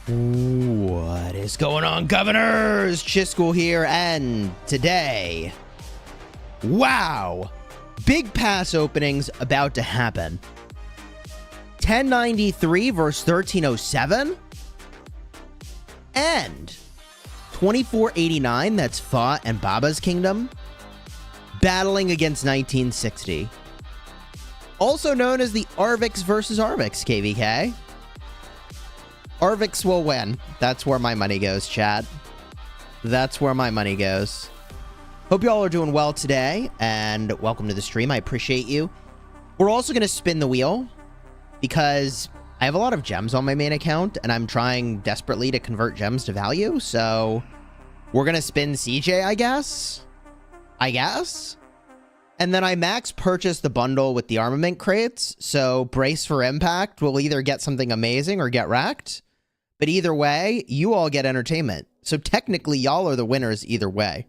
What is going on, governors? Chisgule here, and today, wow, big pass openings about to happen. 1093 versus 1307, and 2489, that's Fa and Baba's Kingdom, battling against 1960. Also known as the Arvix versus Arvix KvK. Arvix will win. That's where my money goes, Chad. That's where my money goes. Hope you all are doing well today, and welcome to the stream. I appreciate you. We're also going to spin the wheel because I have a lot of gems on my main account, and I'm trying desperately to convert gems to value, so we're going to spin CJ, I guess. And then I max purchased the bundle with the armament crates, so brace for impact. We'll either get something amazing or get wrecked. But either way, you all get entertainment. So technically, y'all are the winners either way.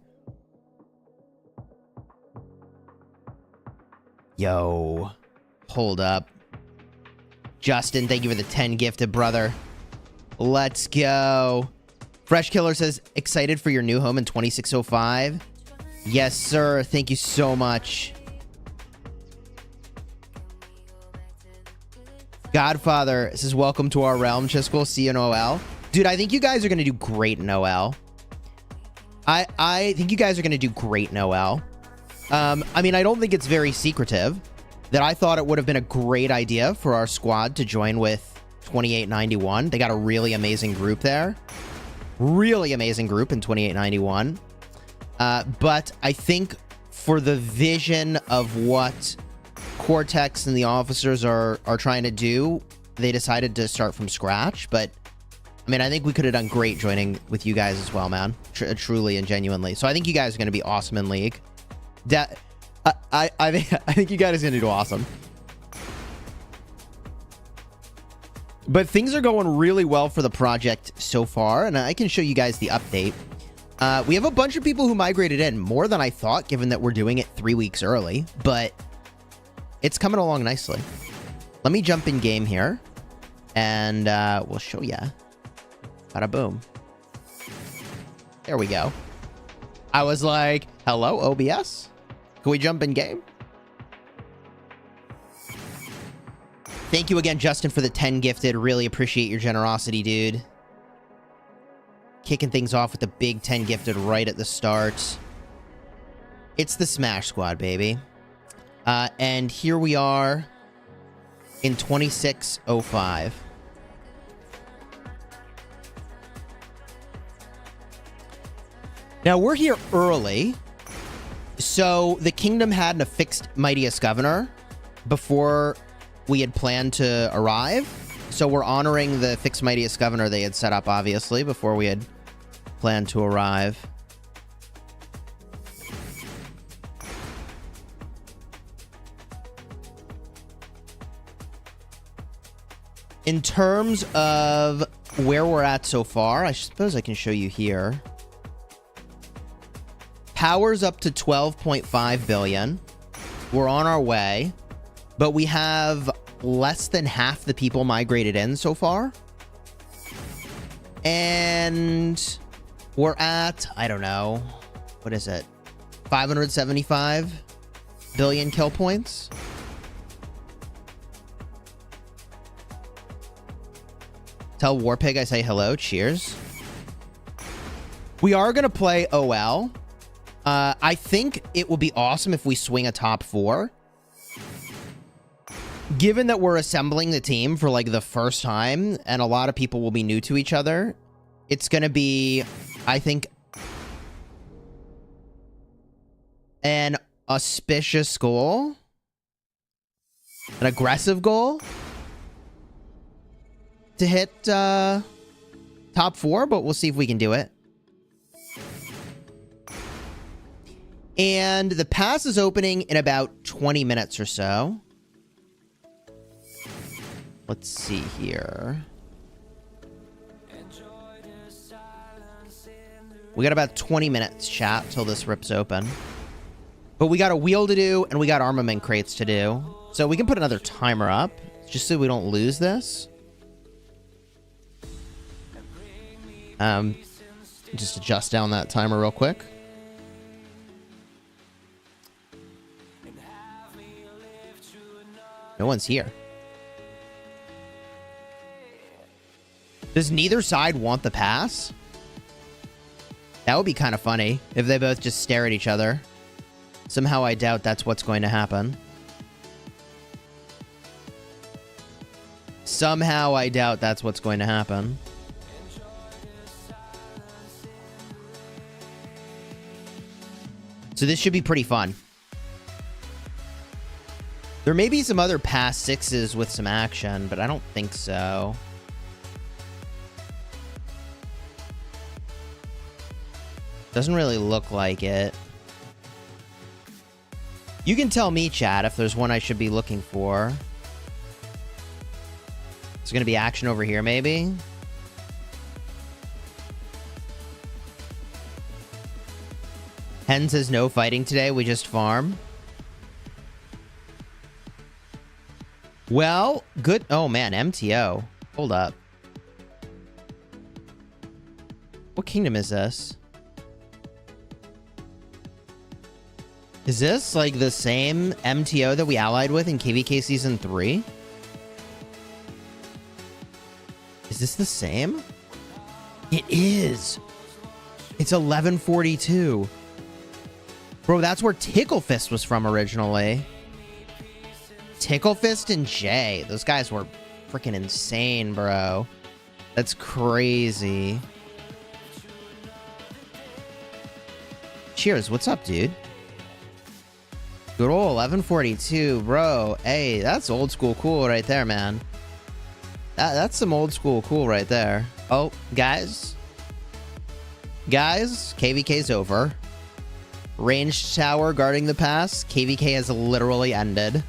Yo. Hold up. Justin, thank you for the 10 gifted, brother. Let's go. Fresh Killer says, excited for your new home in 2605. Yes, sir. Thank you so much. Godfather says, welcome to our realm, Chisgule. See you in OL. Dude, I think you guys are going to do great in OL. I think you guys are going to do great in OL. I mean, I don't think it's very secretive that I thought it would have been a great idea for our squad to join with 2891. They got a really amazing group there. Really amazing group in 2891. But I think for the vision of what Cortex and the officers are trying to do, they decided to start from scratch. But I mean, I think we could have done great joining with you guys as well, man. Truly and genuinely. So I think you guys are going to be awesome in League. I think you guys are going to do awesome. But things are going really well for the project so far, and I can show you guys the update. We have a bunch of people who migrated in, more than I thought, given that we're doing it 3 weeks early, but it's coming along nicely. Let me jump in game here, and we'll show ya. Bada boom. There we go. I was like, hello, OBS? Can we jump in game? Thank you again, Justin, for the 10 gifted. Really appreciate your generosity, dude. Kicking things off with the big 10 gifted right at the start. It's the Smash Squad, baby. And here we are in 2605. Now, we're here early. So, the kingdom had a fixed Mightiest Governor before we had planned to arrive. So, we're honoring the fixed Mightiest Governor they had set up, obviously, before we had planned to arrive. In terms of where we're at so far, I suppose I can show you here. Power's up to 12.5 billion. We're on our way, but we have less than half the people migrated in so far. And we're at, I don't know, what is it? 575 billion kill points. Tell Warpig I say hello. Cheers. We are going to play OL. I think it would be awesome if we swing a top 4. Given that we're assembling the team for like the first time and a lot of people will be new to each other, it's going to be, I think, an auspicious goal. An aggressive goal to hit top 4, but we'll see if we can do it. And the pass is opening in about 20 minutes or so. Let's see here. We got about 20 minutes, chat, till this rips open. But we got a wheel to do, and we got armament crates to do. So we can put another timer up, just so we don't lose this. Just adjust down that timer real quick. No one's here. Does neither side want the pass? That would be kind of funny if they both just stare at each other. Somehow I doubt that's what's going to happen. Somehow I doubt that's what's going to happen. So this should be pretty fun. There may be some other pass sixes with some action, but I don't think so. Doesn't really look like it. You can tell me, chat, if there's one I should be looking for. There's going to be action over here, maybe? Hen says no fighting today, we just farm. Well, good. Oh, man, MTO. Hold up. What kingdom is this? Is this, like, the same MTO that we allied with in KvK Season 3? Is this the same? It is. It's 1142. Bro, that's where Tickle Fist was from originally. Tickle Fist and Jay. Those guys were freaking insane, bro. That's crazy. Cheers. What's up, dude? Good old 1142, bro. Hey, that's old school cool right there, man. That's some old school cool right there. Oh, guys. Guys, KvK's over. Ranged tower guarding the pass. KvK has literally ended.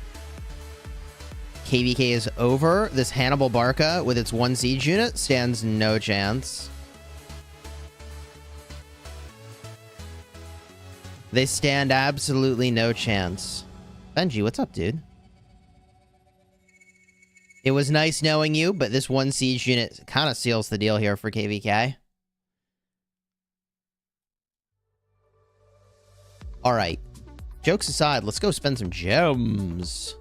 KvK is over. This Hannibal Barca with its 1 siege unit stands no chance. They stand absolutely no chance. Benji, what's up, dude? It was nice knowing you, but this 1 siege unit kind of seals the deal here for KvK. All right. Jokes aside, let's go spend some gems.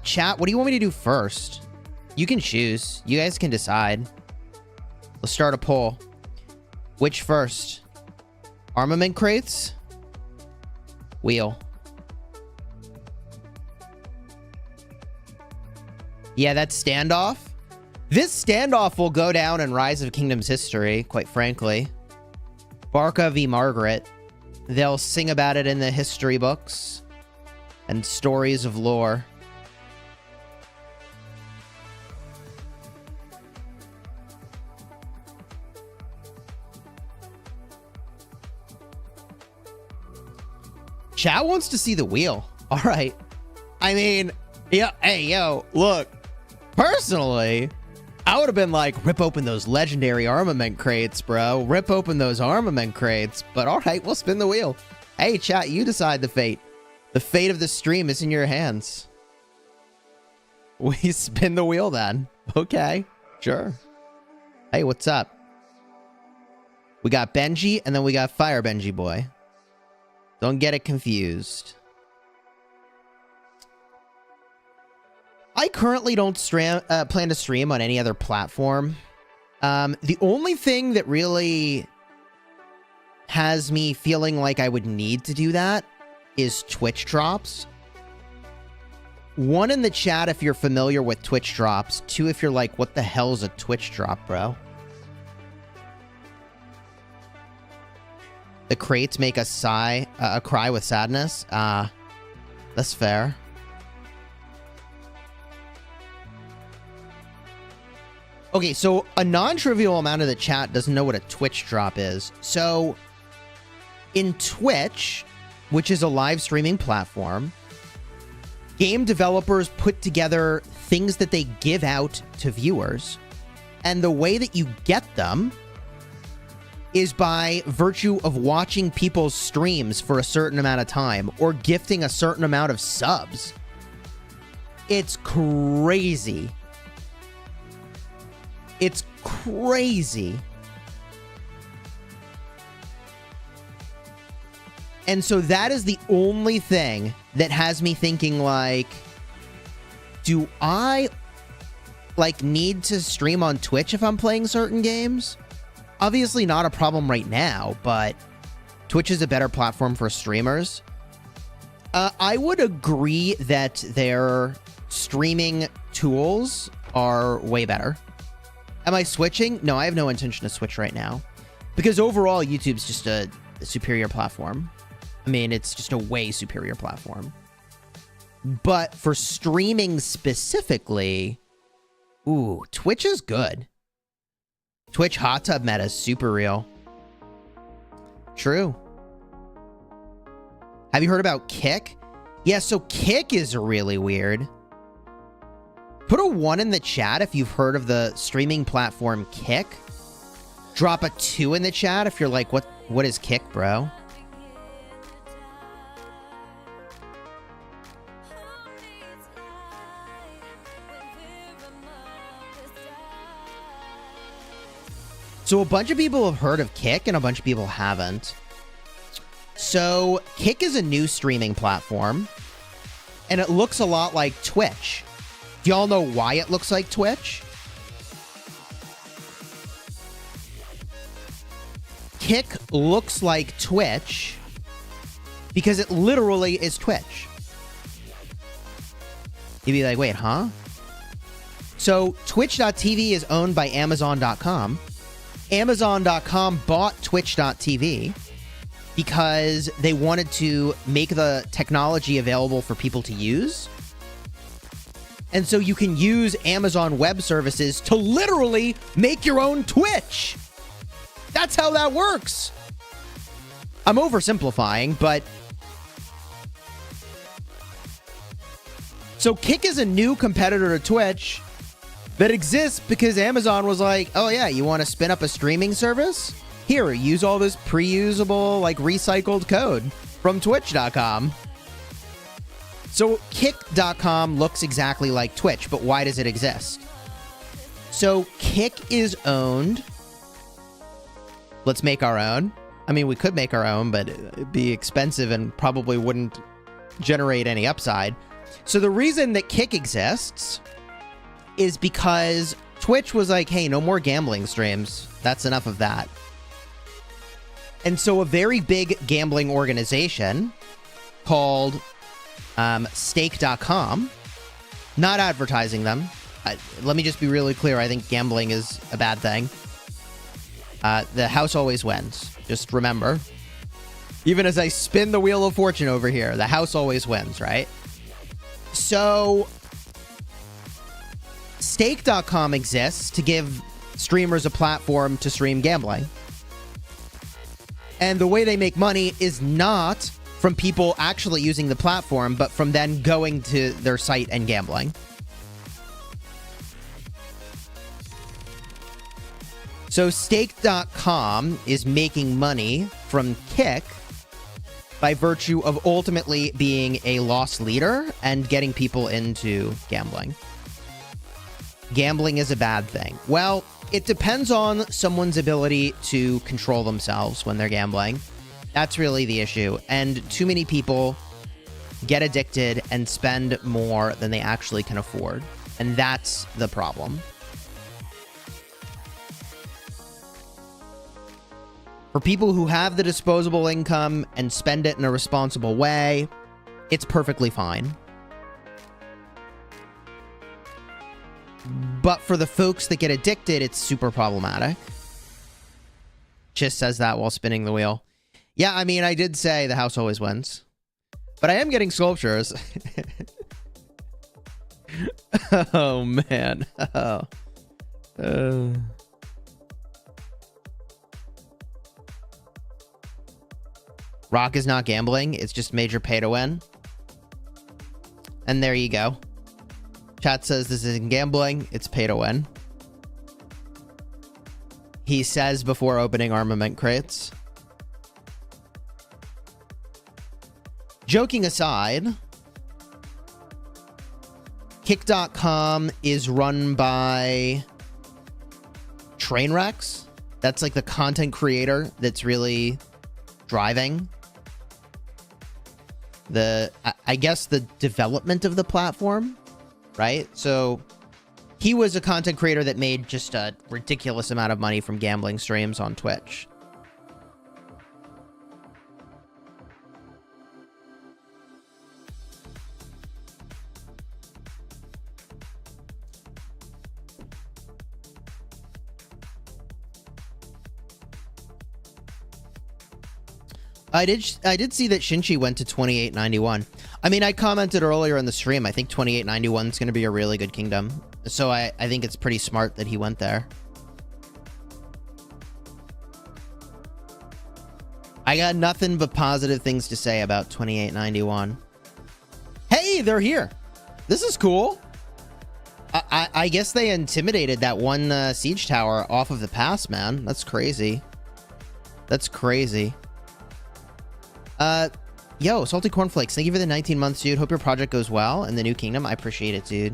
Chat, what do you want me to do first? You can choose. You guys can decide. Let's start a poll. Which first? Armament crates? Wheel. Yeah, that's standoff. This standoff will go down in Rise of Kingdoms history, quite frankly. Barca v. Margaret. They'll sing about it in the history books and stories of lore. Chat wants to see the wheel. All right. I mean, yeah. Hey, yo, look. Personally, I would have been like, rip open those legendary armament crates, bro. Rip open those armament crates. But all right, we'll spin the wheel. Hey, chat, you decide the fate. The fate of the stream is in your hands. We spin the wheel then. Okay, sure. Hey, what's up? We got Benji, and then we got Fire Benji Boy. Don't get it confused. I currently don't plan to stream on any other platform. The only thing that really has me feeling like I would need to do that is Twitch drops. 1 in the chat if you're familiar with Twitch drops. 2 if you're like, what the hell is a Twitch drop, bro? The crates make us sigh, cry with sadness. That's fair. Okay, so a non-trivial amount of the chat doesn't know what a Twitch drop is. So, in Twitch, which is a live streaming platform, game developers put together things that they give out to viewers. And the way that you get them is by virtue of watching people's streams for a certain amount of time or gifting a certain amount of subs. It's crazy. It's crazy. And so that is the only thing that has me thinking, like, do I, like, need to stream on Twitch if I'm playing certain games? Obviously not a problem right now, but Twitch is a better platform for streamers. I would agree that their streaming tools are way better. Am I switching? No, I have no intention to switch right now. Because overall, YouTube's just a superior platform. I mean, it's just a way superior platform. But for streaming specifically, ooh, Twitch is good. Twitch hot tub meta is super real. True. Have you heard about Kick? Yeah, so Kick is really weird. Put a 1 in the chat if you've heard of the streaming platform Kick. Drop a 2 in the chat if you're like, what is Kick, bro? So a bunch of people have heard of Kick and a bunch of people haven't. So Kick is a new streaming platform and it looks a lot like Twitch. Do y'all know why it looks like Twitch? Kick looks like Twitch because it literally is Twitch. You'd be like, wait, huh? So Twitch.tv is owned by Amazon.com. Amazon.com bought Twitch.tv because they wanted to make the technology available for people to use. And so you can use Amazon Web Services to literally make your own Twitch. That's how that works. I'm oversimplifying, but... So Kick is a new competitor to Twitch that exists because Amazon was like, oh yeah, you want to spin up a streaming service? Here, use all this pre-usable, like, recycled code from Twitch.com. So Kick.com looks exactly like Twitch, but why does it exist? So Kick is owned... Let's make our own. I mean, we could make our own, but it'd be expensive and probably wouldn't generate any upside. So the reason that Kick exists is because Twitch was like, hey, no more gambling streams. That's enough of that. And so a very big gambling organization called Stake.com, not advertising them. Let me just be really clear. I think gambling is a bad thing. The house always wins. Just remember. Even as I spin the wheel of fortune over here, the house always wins, right? So Stake.com exists to give streamers a platform to stream gambling. And the way they make money is not from people actually using the platform, but from then going to their site and gambling. So Stake.com is making money from Kick by virtue of ultimately being a loss leader and getting people into gambling. Gambling is a bad thing. Well, it depends on someone's ability to control themselves when they're gambling. That's really the issue. And too many people get addicted and spend more than they actually can afford. And that's the problem. For people who have the disposable income and spend it in a responsible way, it's perfectly fine. But for the folks that get addicted, it's super problematic. Chis says that while spinning the wheel. Yeah, I mean, I did say the house always wins. But I am getting sculptures. Oh, man. Rock is not gambling. It's just major pay to win. And there you go. Chat says this isn't gambling. It's pay to win. He says before opening armament crates. Joking aside, Kick.com is run by train wrecks. That's like the content creator that's really driving I guess the development of the platform, right? So he was a content creator that made just a ridiculous amount of money from gambling streams on Twitch. I did see that Shinchi went to 2891. I mean, I commented earlier in the stream, I think 2891 is going to be a really good kingdom. So I think it's pretty smart that he went there. I got nothing but positive things to say about 2891. Hey, they're here. This is cool. I guess they intimidated that one siege tower off of the pass, man. That's crazy. That's crazy. Yo, Salty Cornflakes, thank you for the 19 months, dude. Hope your project goes well in the new kingdom. I appreciate it, dude.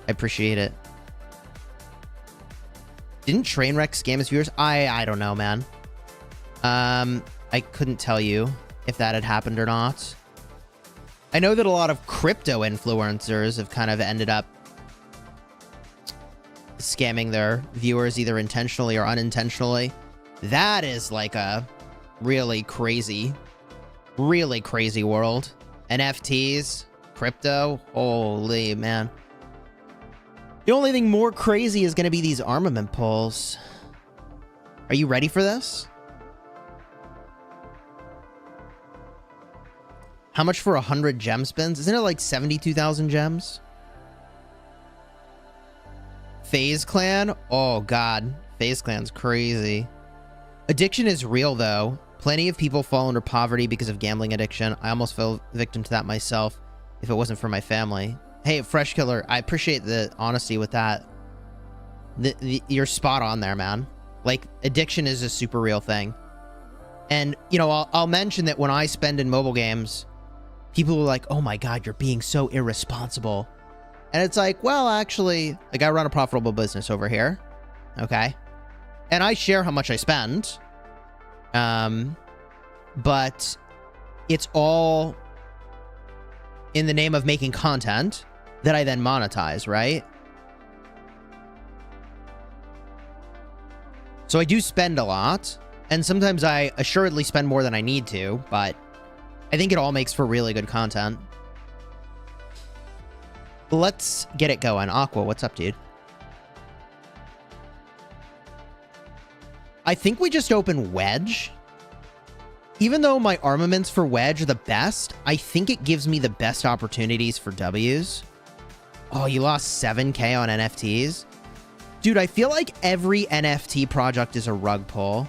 I appreciate it. Didn't Trainwreck scam his viewers? I don't know, man. I couldn't tell you if that had happened or not. I know that a lot of crypto influencers have kind of ended up scamming their viewers either intentionally or unintentionally. That is like a really crazy world. NFTs, crypto, holy man. The only thing more crazy is going to be these armament pulls. Are you ready for this? How much for 100 gem spins? Isn't it like 72,000 gems? FaZe Clan? Oh god, FaZe Clan's crazy. Addiction is real though. Plenty of people fall under poverty because of gambling addiction. I almost fell victim to that myself if it wasn't for my family. Hey, Fresh Killer, I appreciate the honesty with that. You're spot on there, man. Like, addiction is a super real thing. And, you know, I'll mention that when I spend in mobile games, people are like, oh my god, you're being so irresponsible. And it's like, well, actually, like, I run a profitable business over here. Okay? And I share how much I spend. But it's all in the name of making content that I then monetize, right? So I do spend a lot, and sometimes I assuredly spend more than I need to, but I think it all makes for really good content. Let's get it going. Aqua, what's up, dude? I think we just open Wedge. Even though my armaments for Wedge are the best, I think it gives me the best opportunities for W's. Oh, you lost 7K on NFTs? Dude, I feel like every NFT project is a rug pull.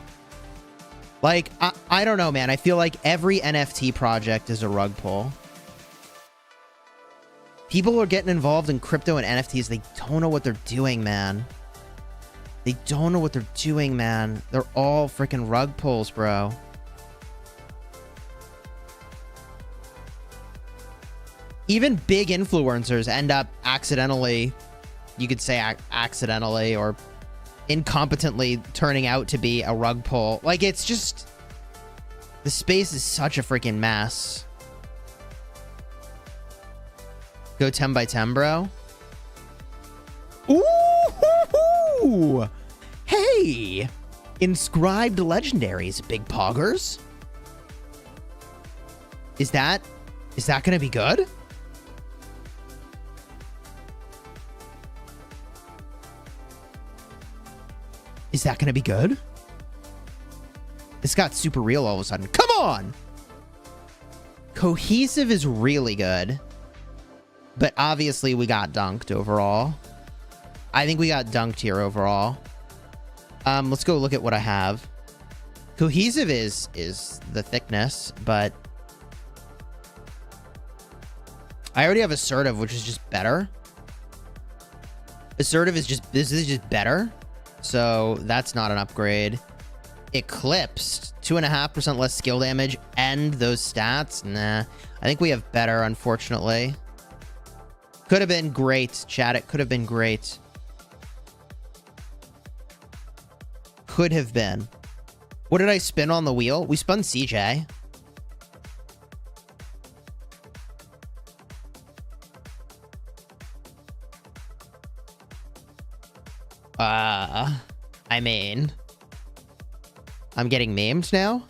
Like, I don't know, man. I feel like every NFT project is a rug pull. People are getting involved in crypto and NFTs. They don't know what they're doing, man. They don't know what they're doing, man. They're all freaking rug pulls, bro. Even big influencers end up accidentally, you could say accidentally or incompetently turning out to be a rug pull. Like, it's just, the space is such a freaking mess. Go 10 by 10, bro. Ooh! Hey! Inscribed legendaries, big poggers. Is that gonna be good? Is that gonna be good? This got super real all of a sudden. Come on! Cohesive is really good. But obviously we got dunked overall. I think we got dunked here overall. Let's go look at what I have. Cohesive is the thickness, but I already have assertive, which is just better. Assertive is just, this is just better. So that's not an upgrade. Eclipsed, 2.5% less skill damage and those stats. Nah, I think we have better, unfortunately. Could have been great, chat. It could have been great. could have been. What did I spin on the wheel? We spun CJ. I mean, I'm getting memed now.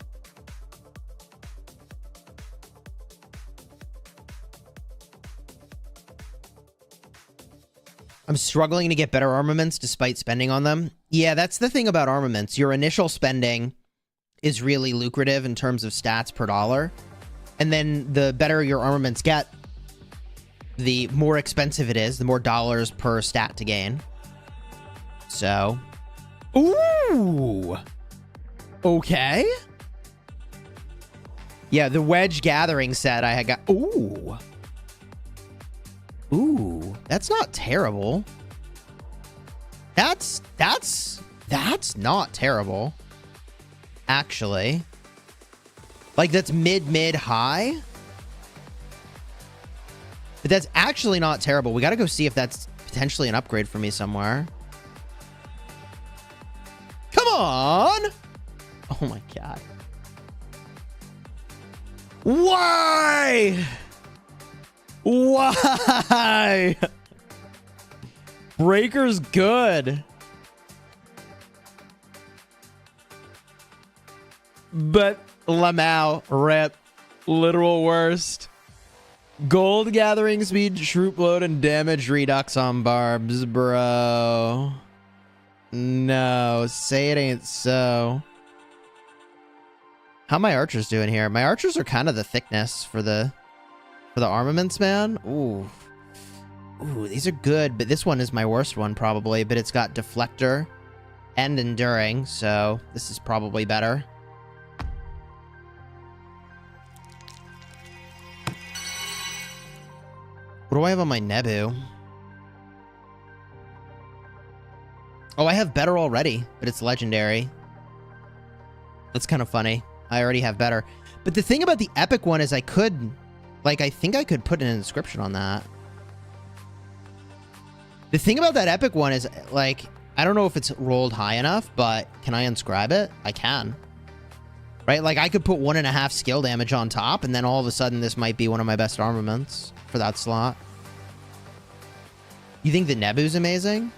I'm struggling to get better armaments despite spending on them. Yeah, that's the thing about armaments. Your initial spending is really lucrative in terms of stats per dollar. And then the better your armaments get, the more expensive it is, the more dollars per stat to gain. So, ooh, okay. Yeah, the Wedge Gathering set I had got. Ooh, that's not terrible. That's not terrible. Actually, like that's mid high. But that's actually not terrible. We got to go see if that's potentially an upgrade for me somewhere. Come on! Oh my god. Why? Why? Breaker's good. But Lamau, rip. Literal worst. Gold gathering speed, troop load, and damage redux on barbs, bro. No, say it ain't so. How my archers doing here? My archers are kind of the thickness for the armaments, man. Ooh, these are good, but this one is my worst one probably. But it's got deflector and enduring, so this is probably better. What do I have on my Nebu? Oh, I have better already, but it's legendary. That's kind of funny. I already have better. But the thing about the epic one is I could, like, I think I could put an inscription on that. The thing about that epic one is, like, I don't know if it's rolled high enough, but can I inscribe it? I can. Right? Like, I could put 1.5 skill damage on top, and then all of a sudden this might be one of my best armaments for that slot. You think the Nebu's amazing?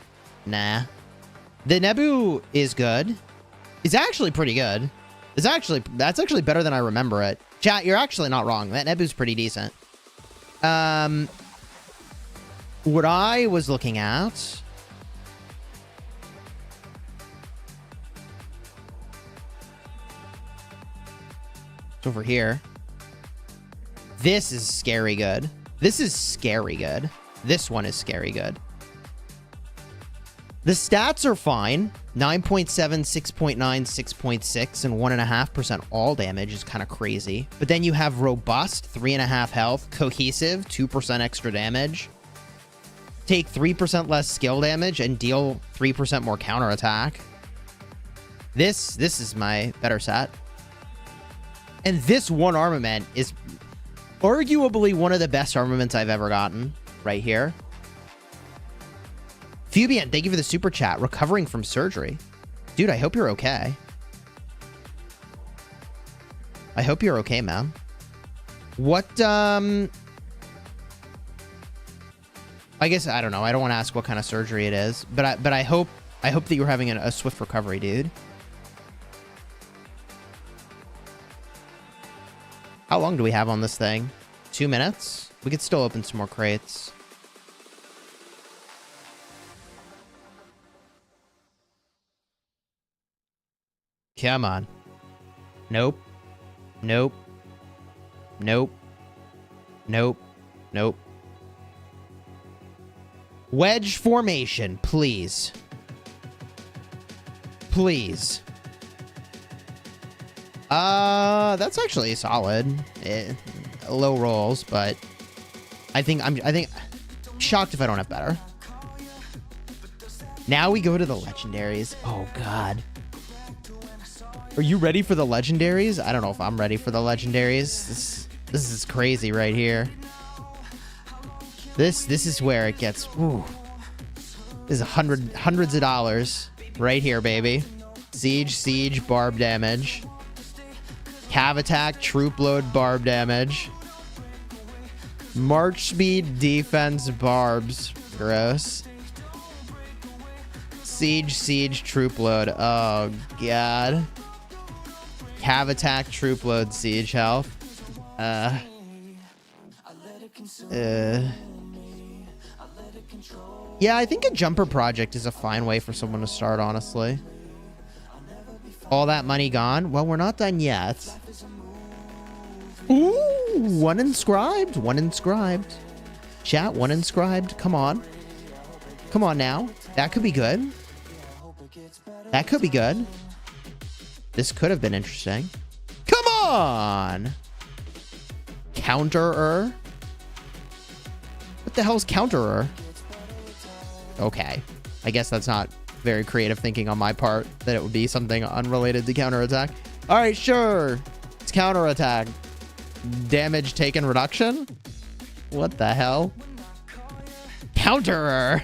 Nah. The Nebu is good. It's actually pretty good. That's actually better than I remember it. Chat, you're actually not wrong. That Nebu's pretty decent. What I was looking at... It's over here. This is scary good. This is scary good. This one is scary good. The stats are fine. 9.7, 6.9, 6.6, and 1.5% all damage is kind of crazy. But then you have robust, 3.5 health, cohesive, 2% extra damage. Take 3% less skill damage and deal 3% more counterattack. This is my better set. And this one armament is arguably one of the best armaments I've ever gotten right here. Fubian, thank you for the super chat. Recovering from surgery. Dude, I hope you're okay. I hope you're okay, man. What, I guess, I don't know. I don't want to ask what kind of surgery it is, but I hope that you're having a swift recovery, dude. How long do we have on this thing? 2 minutes? We could still open some more crates. Come on. Nope. Nope. Nope. Nope. Nope. Wedge formation, please. Please. That's actually solid. Low rolls, but I think I'm shocked if I don't have better. Now we go to the legendaries. Oh god. Are you ready for the legendaries? I don't know if I'm ready for the legendaries. This is crazy right here. This is where it gets. Ooh. This is hundreds of dollars right here, baby. Siege, barb damage. Cav attack, troop load, barb damage. March speed, defense, barbs. Gross. Siege, troop load. Oh, God. Cav attack, troop load, siege health. Yeah, I think a jumper project is a fine way for someone to start, honestly. All that money gone? Well, we're not done yet. Ooh, one inscribed. Chat, one inscribed. Come on. Come on now. That could be good. This could have been interesting. Come on! Counterer? What the hell's counterer? Okay. I guess that's not very creative thinking on my part that it would be something unrelated to counterattack. Alright, sure. It's counterattack. Damage taken reduction? What the hell? Counterer!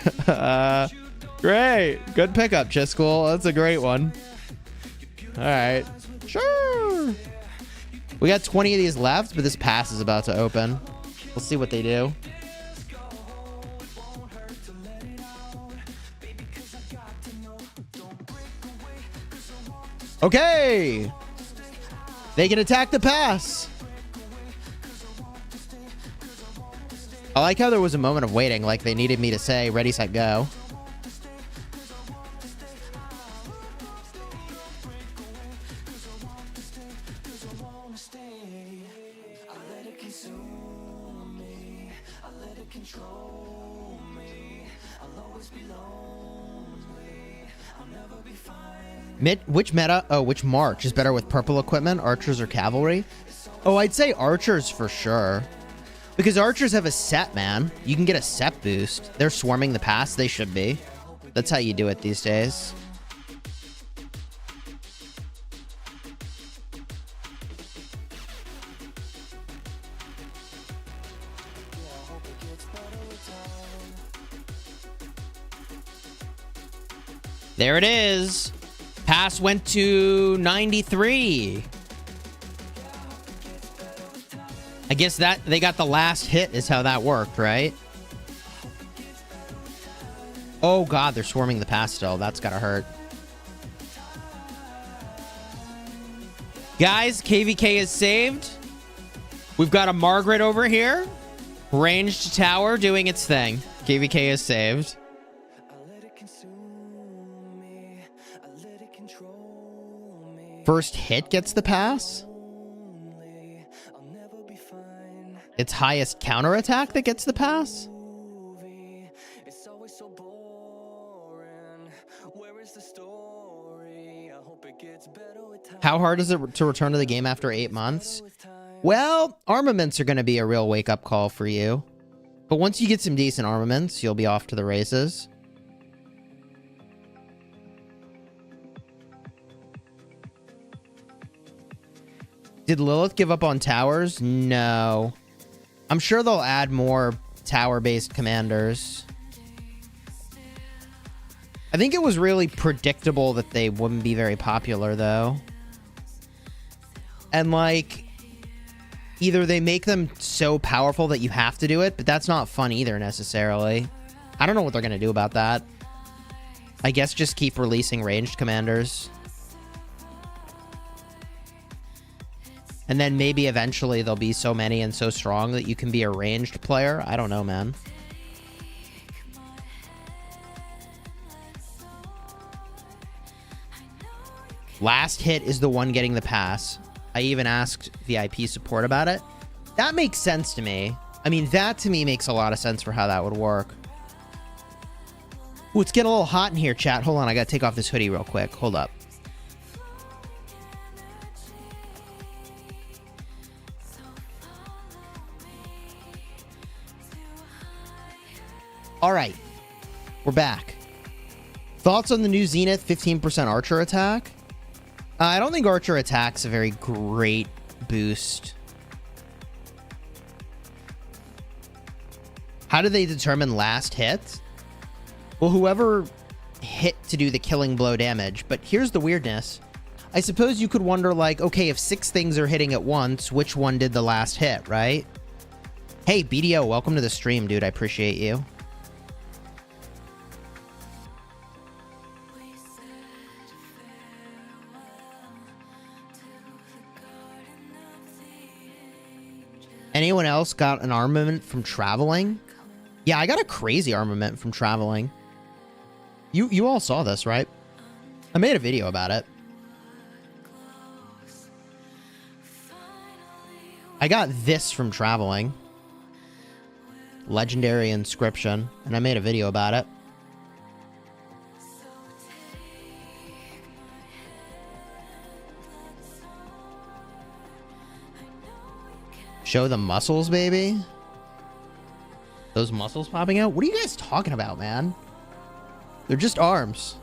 Great. Good pickup, Chisgule. That's a great one. Alright. Sure. We got 20 of these left, but this pass is about to open. We'll see what they do. Okay. They can attack the pass. I like how there was a moment of waiting, like they needed me to say, ready, set, go. Which meta? Oh, which march is better with purple equipment, archers or cavalry? Oh, I'd say archers for sure. Because archers have a set, man. You can get a set boost. They're swarming the pass. They should be. That's how you do it these days. There it is. Pass went to 93. I guess that they got the last hit is how that worked, right? Oh God, they're swarming the pass still. That's gotta hurt. Guys, KvK is saved. We've got a Margaret over here. Ranged tower doing its thing. KvK is saved. First hit gets the pass. It's highest counterattack that gets the pass. How hard is it to return to the game after 8 months? Well, armaments are going to be a real wake-up call for you. But once you get some decent armaments, you'll be off to the races. Did Lilith give up on towers? No. I'm sure they'll add more tower-based commanders. I think it was really predictable that they wouldn't be very popular, though. And, like, either they make them so powerful that you have to do it, but that's not fun either, necessarily. I don't know what they're going to do about that. I guess just keep releasing ranged commanders. And then maybe eventually there'll be so many and so strong that you can be a ranged player. I don't know, man. Last hit is the one getting the pass. I even asked VIP support about it. That makes sense to me. I mean, that to me makes a lot of sense for how that would work. Ooh, it's getting a little hot in here, chat. Hold on, I gotta take off this hoodie real quick. Hold up. All right, we're back. Thoughts on the new Zenith 15% Archer attack? I don't think Archer attack's a very great boost. How do they determine last hit? Well, whoever hit to do the killing blow damage. But here's the weirdness. I suppose you could wonder, like, okay, if 6 things are hitting at once, which one did the last hit, right? Hey, BDO, welcome to the stream, dude. I appreciate you. Anyone else got an armament from traveling? Yeah, I got a crazy armament from traveling. You all saw this, right? I made a video about it. I got this from traveling. Legendary inscription, and I made a video about it. Show the muscles, baby. Those muscles popping out? What are you guys talking about, man? They're just arms.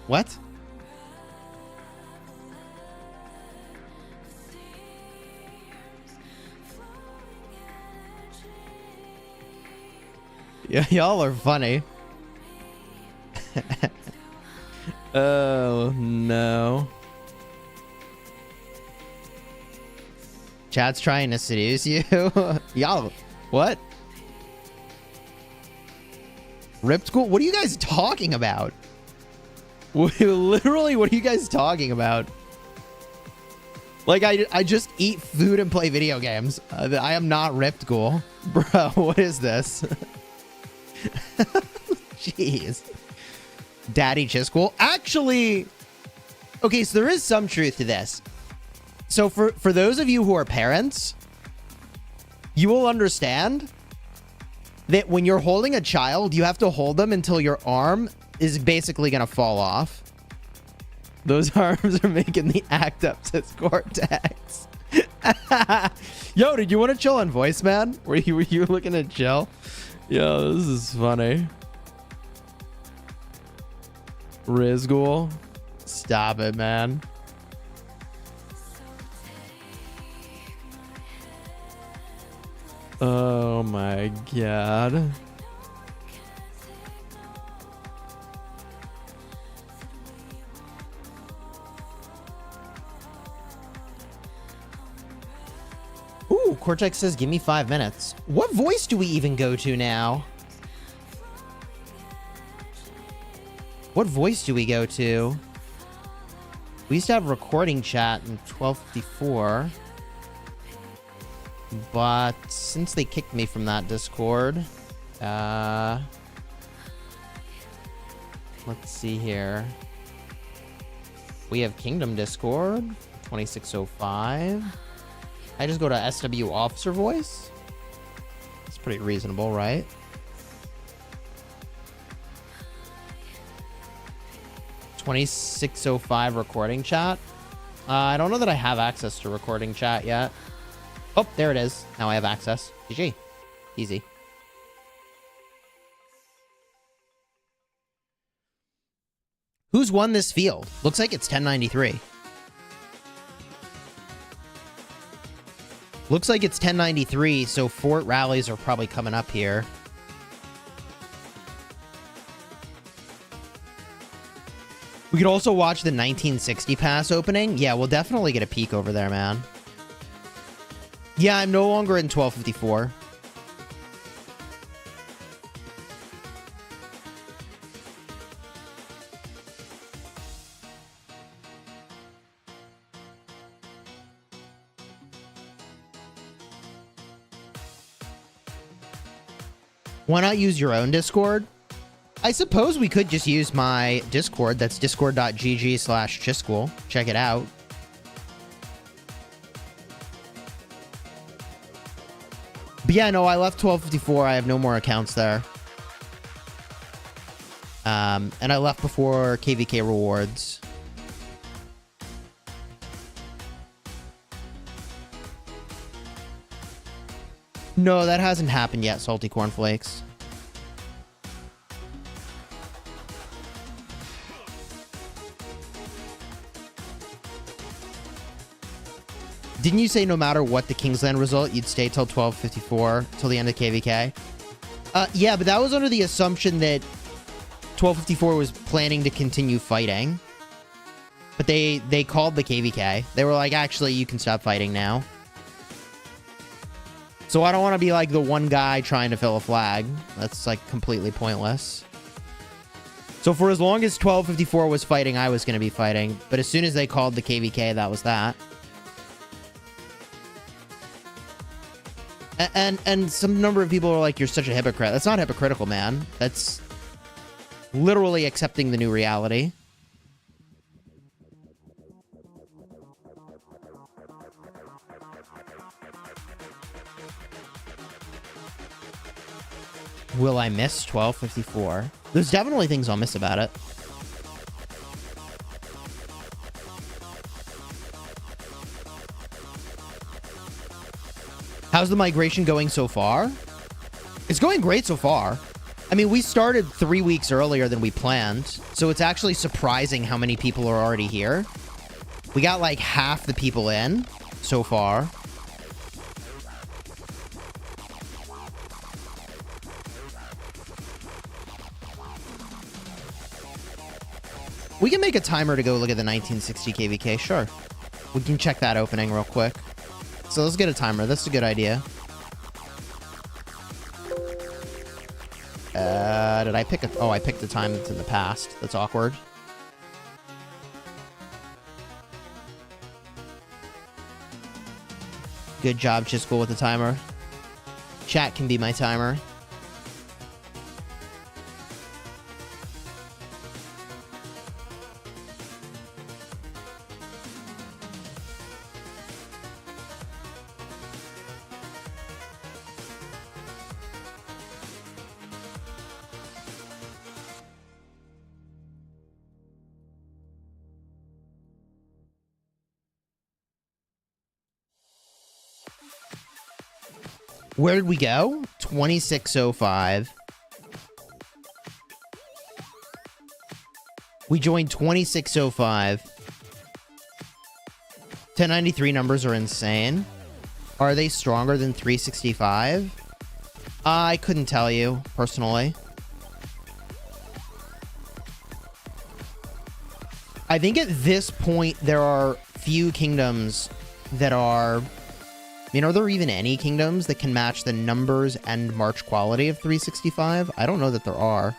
What? Yeah, y'all are funny. Oh, no. Chat's trying to seduce you. Y'all, what? Ripped School? What are you guys talking about? Literally, what are you guys talking about? Like, I just eat food and play video games. I am not Ripped School. Bro, what is this? Jeez. Daddy Chisgule. Actually, okay, so there is some truth to this. So for those of you who are parents, you will understand that when you're holding a child, you have to hold them until your arm is basically going to fall off. Those arms are making the act up, says Cortex. Yo, did you want to chill on voice, man? Were you looking to chill? Yo, this is funny. Rizgul. Stop it, man. Oh my god. Ooh, Cortex says, give me 5 minutes. What voice do we even go to now? What voice do we go to? We used to have recording chat in 1254. But since they kicked me from that Discord, let's see here. We have Kingdom Discord, 2605. I just go to SW Officer Voice. It's pretty reasonable, right? $26.05 recording chat. I don't know that I have access to recording chat yet. Oh, there it is. Now I have access. GG. Easy. Who's won this field? Looks like it's 1093. Looks like it's 1093, so fort rallies are probably coming up here. We could also watch the 1960 pass opening. Yeah, we'll definitely get a peek over there, man. Yeah, I'm no longer in 1254. Why not use your own Discord? I suppose we could just use my Discord. That's discord.gg/Chisgule. Check it out. But yeah, no, I left 1254. I have no more accounts there. And I left before KvK rewards. No, that hasn't happened yet, Salty Cornflakes. Didn't you say no matter what the Kingsland result, you'd stay till 1254, till the end of KvK? Yeah, but that was under the assumption that 1254 was planning to continue fighting. But they called the KvK. They were like, actually, you can stop fighting now. So I don't want to be like the one guy trying to fill a flag. That's like completely pointless. So for as long as 1254 was fighting, I was going to be fighting. But as soon as they called the KvK, that was that. And some number of people are like, you're such a hypocrite. That's not hypocritical, man. That's literally accepting the new reality. Will I miss 1254? There's definitely things I'll miss about it. How's the migration going so far? It's going great so far. I mean, we started 3 weeks earlier than we planned, so it's actually surprising how many people are already here. We got like half the people in so far. We can make a timer to go look at the 1960 KvK, sure. We can check that opening real quick. So let's get a timer. That's a good idea. Did I pick a... Oh, I picked the time that's in the past. That's awkward. Good job, Chisgule, with the timer. Chat can be my timer. Where did we go? 2605. We joined 2605. 1093 numbers are insane. Are they stronger than 365? I couldn't tell you, personally. I think at this point, there are few kingdoms that are... I mean, are there even any kingdoms that can match the numbers and march quality of 365? I don't know that there are.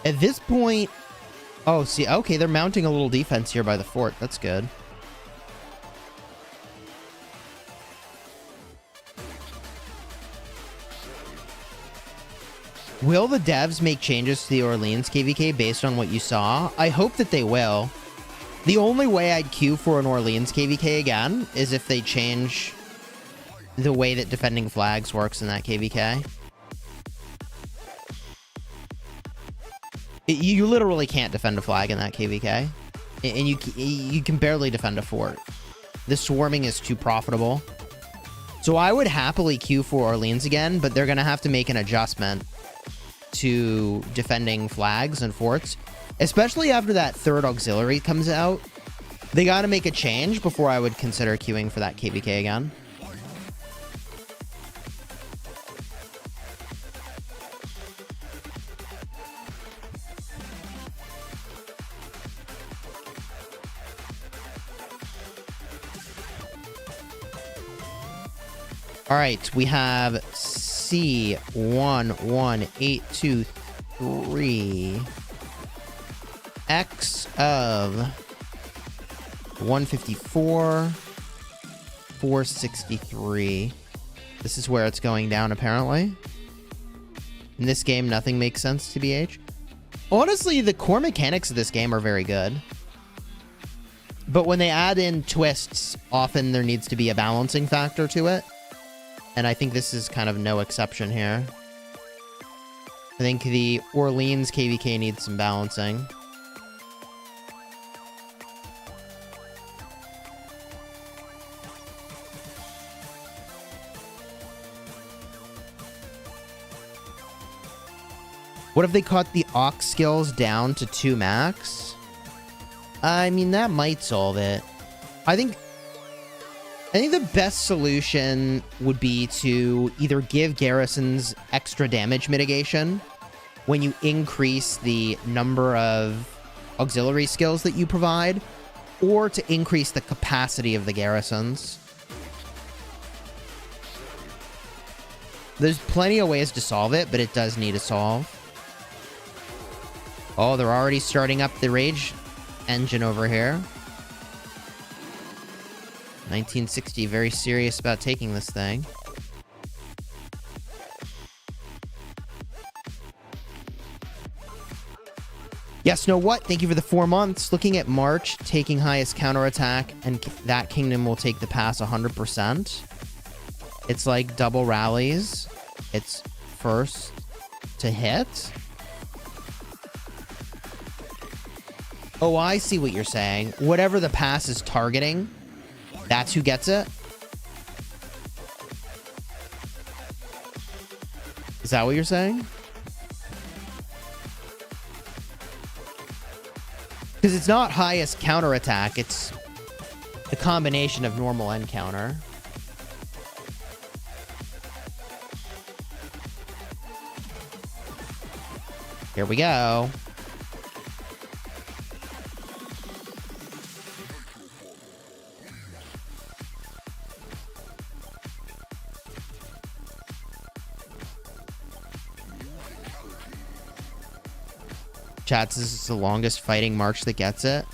At this point... Oh, see, okay, they're mounting a little defense here by the fort. That's good. Will the devs make changes to the Orleans KvK based on what you saw? I hope that they will. The only way I'd queue for an Orleans KvK again is if they change the way that defending flags works in that KvK. You literally can't defend a flag in that KvK. And you can barely defend a fort. The swarming is too profitable. So I would happily queue for Orleans again, but they're going to have to make an adjustment to defending flags and forts. Especially after that third auxiliary comes out. They got to make a change before I would consider queuing for that KvK again. All right, we have C11823 X of 154 463. This is where it's going down, apparently. In this game, nothing makes sense, TBH. Honestly, the core mechanics of this game are very good. But when they add in twists, often there needs to be a balancing factor to it. And I think this is kind of no exception here. I think the Orleans KvK needs some balancing. What if they cut the Ox skills down to 2 max? I mean, that might solve it. I think the best solution would be to either give garrisons extra damage mitigation when you increase the number of auxiliary skills that you provide, or to increase the capacity of the garrisons. There's plenty of ways to solve it, but it does need a solve. Oh, they're already starting up the rage engine over here. 1960, very serious about taking this thing. Yes, know what? Thank you for the 4 months. Looking at March, taking highest counterattack, and that kingdom will take the pass 100%. It's like double rallies. It's first to hit. Oh, I see what you're saying. Whatever the pass is targeting, that's who gets it. Is that what you're saying? Because it's not highest counterattack, it's the combination of normal and counter. Here we go. Chat says this is the longest fighting march that gets it.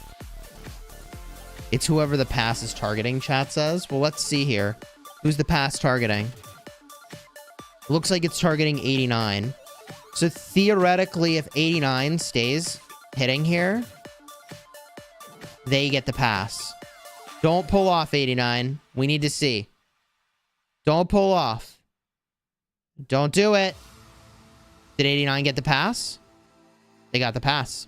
It's whoever the pass is targeting, chat says. Well, let's see here. Who's the pass targeting? Looks like it's targeting 89. So theoretically, if 89 stays hitting here, they get the pass. Don't pull off 89. We need to see. Don't pull off. Don't do it. Did 89 get the pass? They got the pass.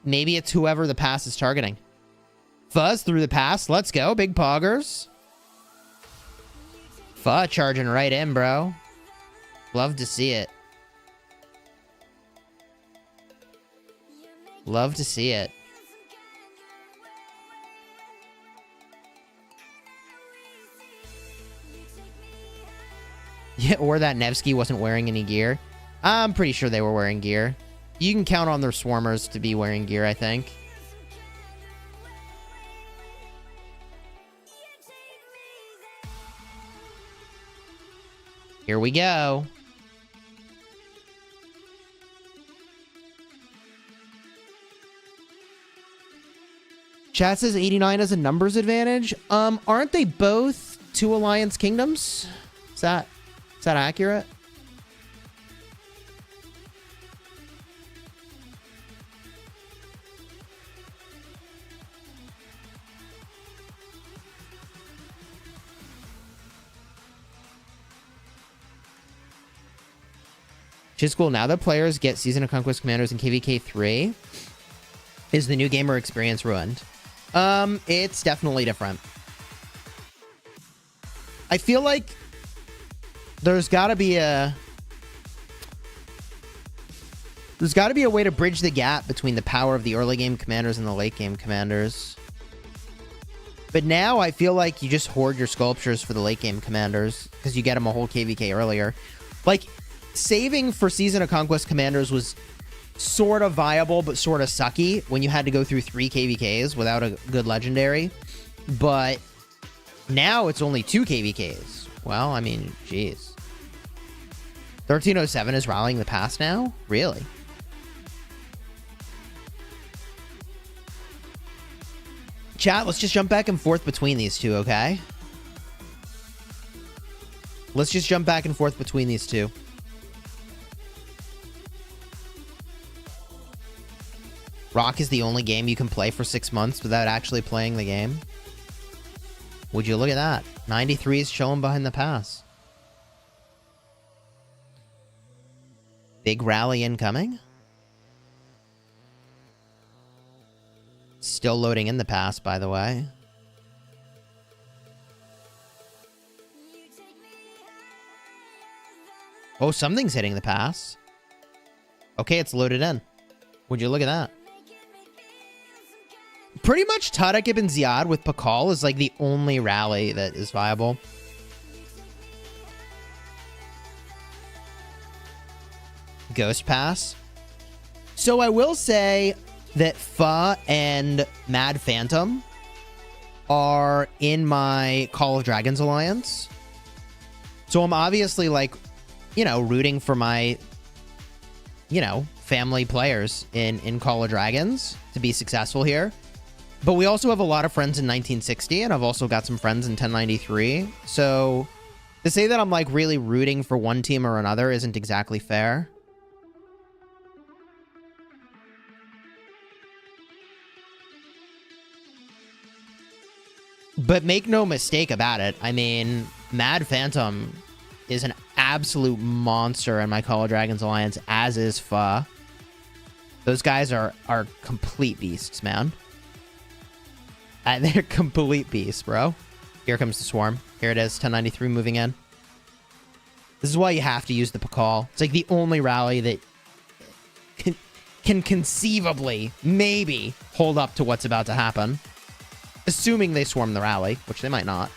Maybe it's whoever the pass is targeting. Fuzz through the pass. Let's go. Big poggers. Fuzz charging right in, bro. Love to see it. Love to see it. Yeah, or that Nevsky wasn't wearing any gear. I'm pretty sure they were wearing gear. You can count on their swarmers to be wearing gear, I think. Here we go. Chat says 89 has a numbers advantage. Aren't they both 2 Alliance Kingdoms? Is that accurate? Chisgule, now that players get Season of Conquest Commanders in KvK 3, is the new gamer experience ruined? It's definitely different. I feel like there's got to be a way to bridge the gap between the power of the early game commanders and the late game commanders. But now I feel like you just hoard your sculptures for the late game commanders because you get them a whole KvK earlier. Like, saving for Season of Conquest commanders was sort of viable but sort of sucky when you had to go through 3 KvKs without a good legendary. But now it's only 2 KvKs. Well, I mean, jeez. 1307 is rallying the pass now? Really? Chat, let's just jump back and forth between these two, okay? Let's just jump back and forth between these two. Rock is the only game you can play for 6 months without actually playing the game. Would you look at that? 93 is chilling behind the pass. Big rally incoming. Still loading in the pass, by the way. Oh, something's hitting the pass. Okay, it's loaded in. Would you look at that? Pretty much Tariq Ibn Ziyad with Pakal is like the only rally that is viable. Ghost Pass. So I will say that Fa and Mad Phantom are in my Call of Dragons alliance. So I'm obviously like, you know, rooting for my, you know, family players in Call of Dragons to be successful here. But we also have a lot of friends in 1960, and I've also got some friends in 1093. So to say that I'm like really rooting for one team or another isn't exactly fair. But make no mistake about it. I mean, Mad Phantom is an absolute monster in my Call of Dragons alliance, as is Fa. Those guys are complete beasts, man. They're complete beasts, bro. Here comes the swarm. Here it is, 1093 moving in. This is why you have to use the Pakal. It's like the only rally that can conceivably, maybe, hold up to what's about to happen. Assuming they swarm the rally, which they might not.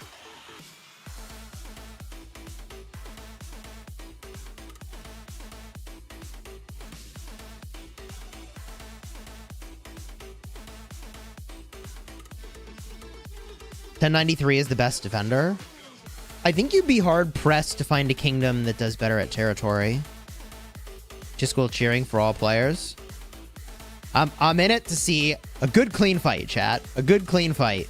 .1093 is the best defender. I think you'd be hard-pressed to find a kingdom that does better at territory. Chisgule cheering for all players. I'm in it to see a good clean fight, chat. A good clean fight.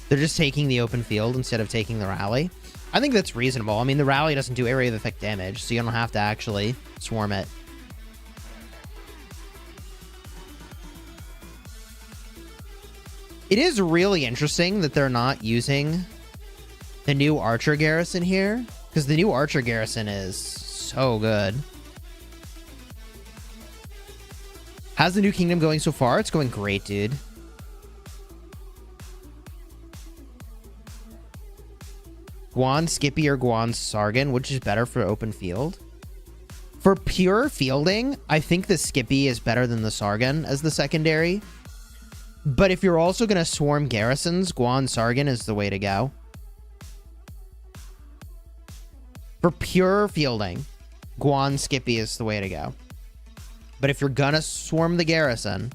They're just taking the open field instead of taking the rally. I think that's reasonable. I mean, the rally doesn't do area of effect damage, so you don't have to actually swarm it. It is really interesting that they're not using the new Archer Garrison here, because the new Archer Garrison is so good. How's the new kingdom going so far? It's going great, dude. Guan Skippy or Guan Sargon, which is better for open field? For pure fielding, I think the Skippy is better than the Sargon as the secondary. But if you're also going to swarm garrisons, Guan Sargon is the way to go. For pure fielding, Guan Skippy is the way to go. But if you're gonna swarm the garrison,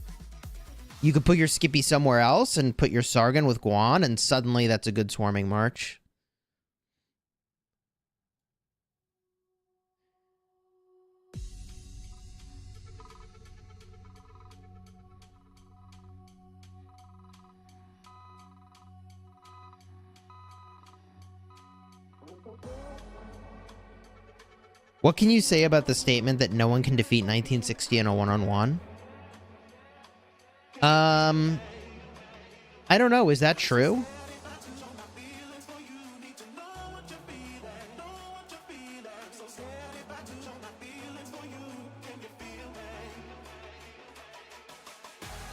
you could put your Skippy somewhere else and put your Sargon with Guan, and suddenly that's a good swarming march. What can you say about the statement that no one can defeat 1960 in a one-on-one? I don't know. Is that true?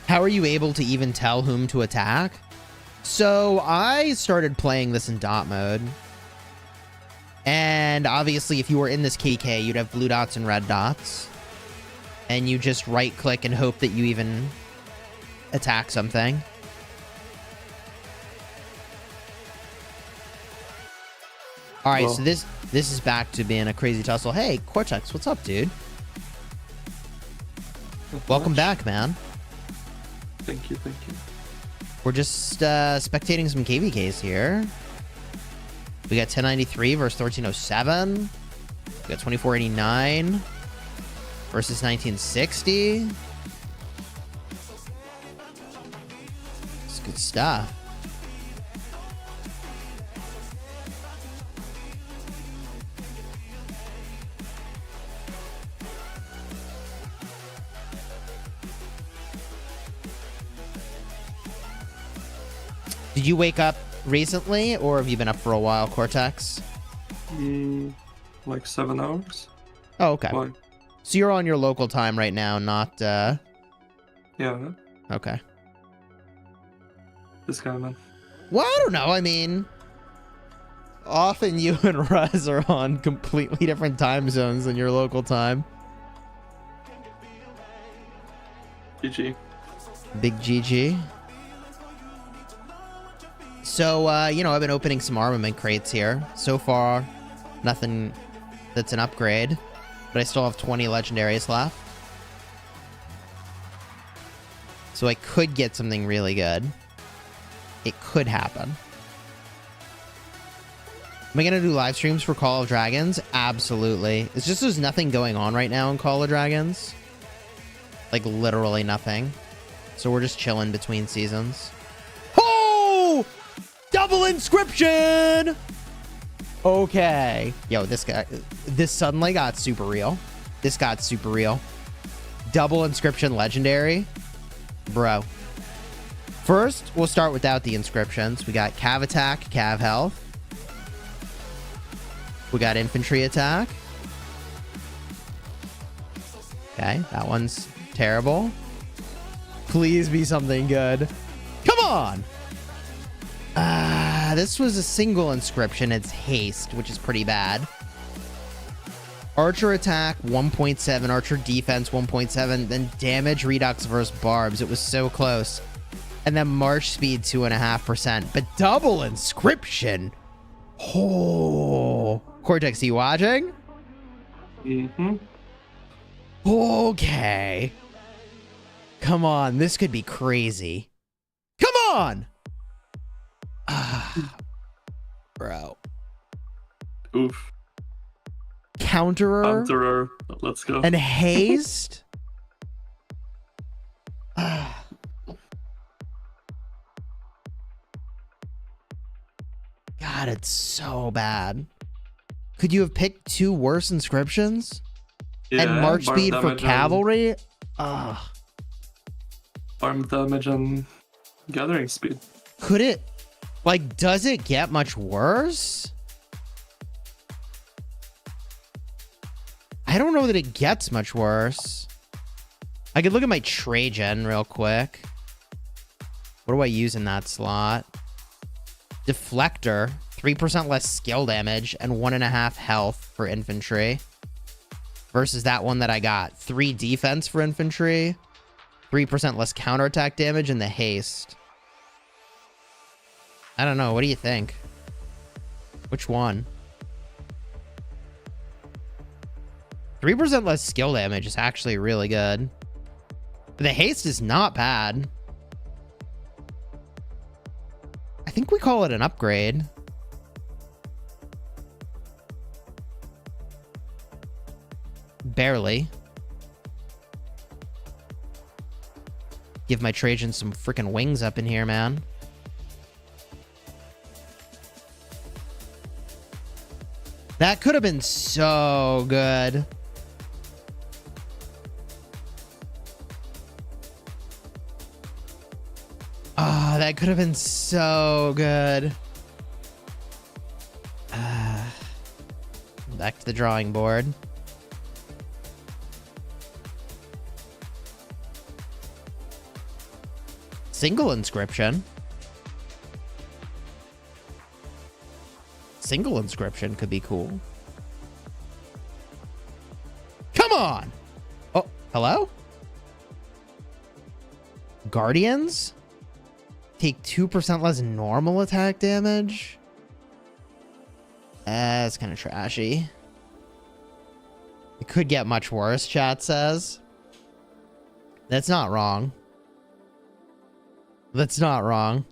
How are you able to even tell whom to attack? So I started playing this in dot mode. And obviously, if you were in this KvK, you'd have blue dots and red dots. And you just right-click and hope that you even attack something. All right, so this is back to being a crazy tussle. Hey, Cortex, what's up, dude? Welcome back, man. Thank you, thank you. We're just spectating some KvKs here. We got 1093 versus 1307. We got 2489 versus 1960. It's good stuff. Did you wake up recently, or have you been up for a while, Cortex? Like 7 hours. Oh, okay. Why? So you're on your local time right now, not, Yeah. Okay. This guy, man. Well, I don't know. I mean, often you and Ruz are on completely different time zones than your local time. GG. Big GG. So, you know, I've been opening some armament crates here. So far, nothing that's an upgrade. But I still have 20 legendaries left. So I could get something really good. It could happen. Am I going to do live streams for Call of Dragons? Absolutely. It's just there's nothing going on right now in Call of Dragons. Like, literally nothing. So we're just chilling between seasons. Oh! Double inscription! Okay. Yo, this suddenly got super real. This got super real. Double inscription legendary. Bro. First, we'll start without the inscriptions. We got Cav attack, Cav health. We got infantry attack. Okay, that one's terrible. Please be something good. Come on! This was a single inscription. It's haste, which is pretty bad. Archer attack, 1.7. Archer defense, 1.7. Then damage redux versus barbs. It was so close. And then march speed, 2.5%. But double inscription. Oh. Cortex, are you watching? Mm-hmm. Okay. Come on. This could be crazy. Come on! Bro. Oof. Counterer. Counterer. Let's go. And haste. God, it's so bad. Could you have picked two worse inscriptions? Yeah, and march arm speed for damage cavalry? Arm damage and gathering speed. Could it... Like, does it get much worse? I don't know that it gets much worse. I could look at my Trajan real quick. What do I use in that slot? Deflector. 3% less skill damage and 1.5 health for infantry. Versus that one that I got. 3 defense for infantry. 3% less counterattack damage and the haste. I don't know. What do you think? Which one? 3% less skill damage is actually really good. But the haste is not bad. I think we call it an upgrade. Barely. Give my Trajan some freaking wings up in here, man. That could have been so good. Oh, that could have been so good. Back to the drawing board. Single inscription. Single inscription could be cool. Come on! Oh, hello? Guardians? Take 2% less normal attack damage? That's kind of trashy. It could get much worse, chat says. That's not wrong. That's not wrong.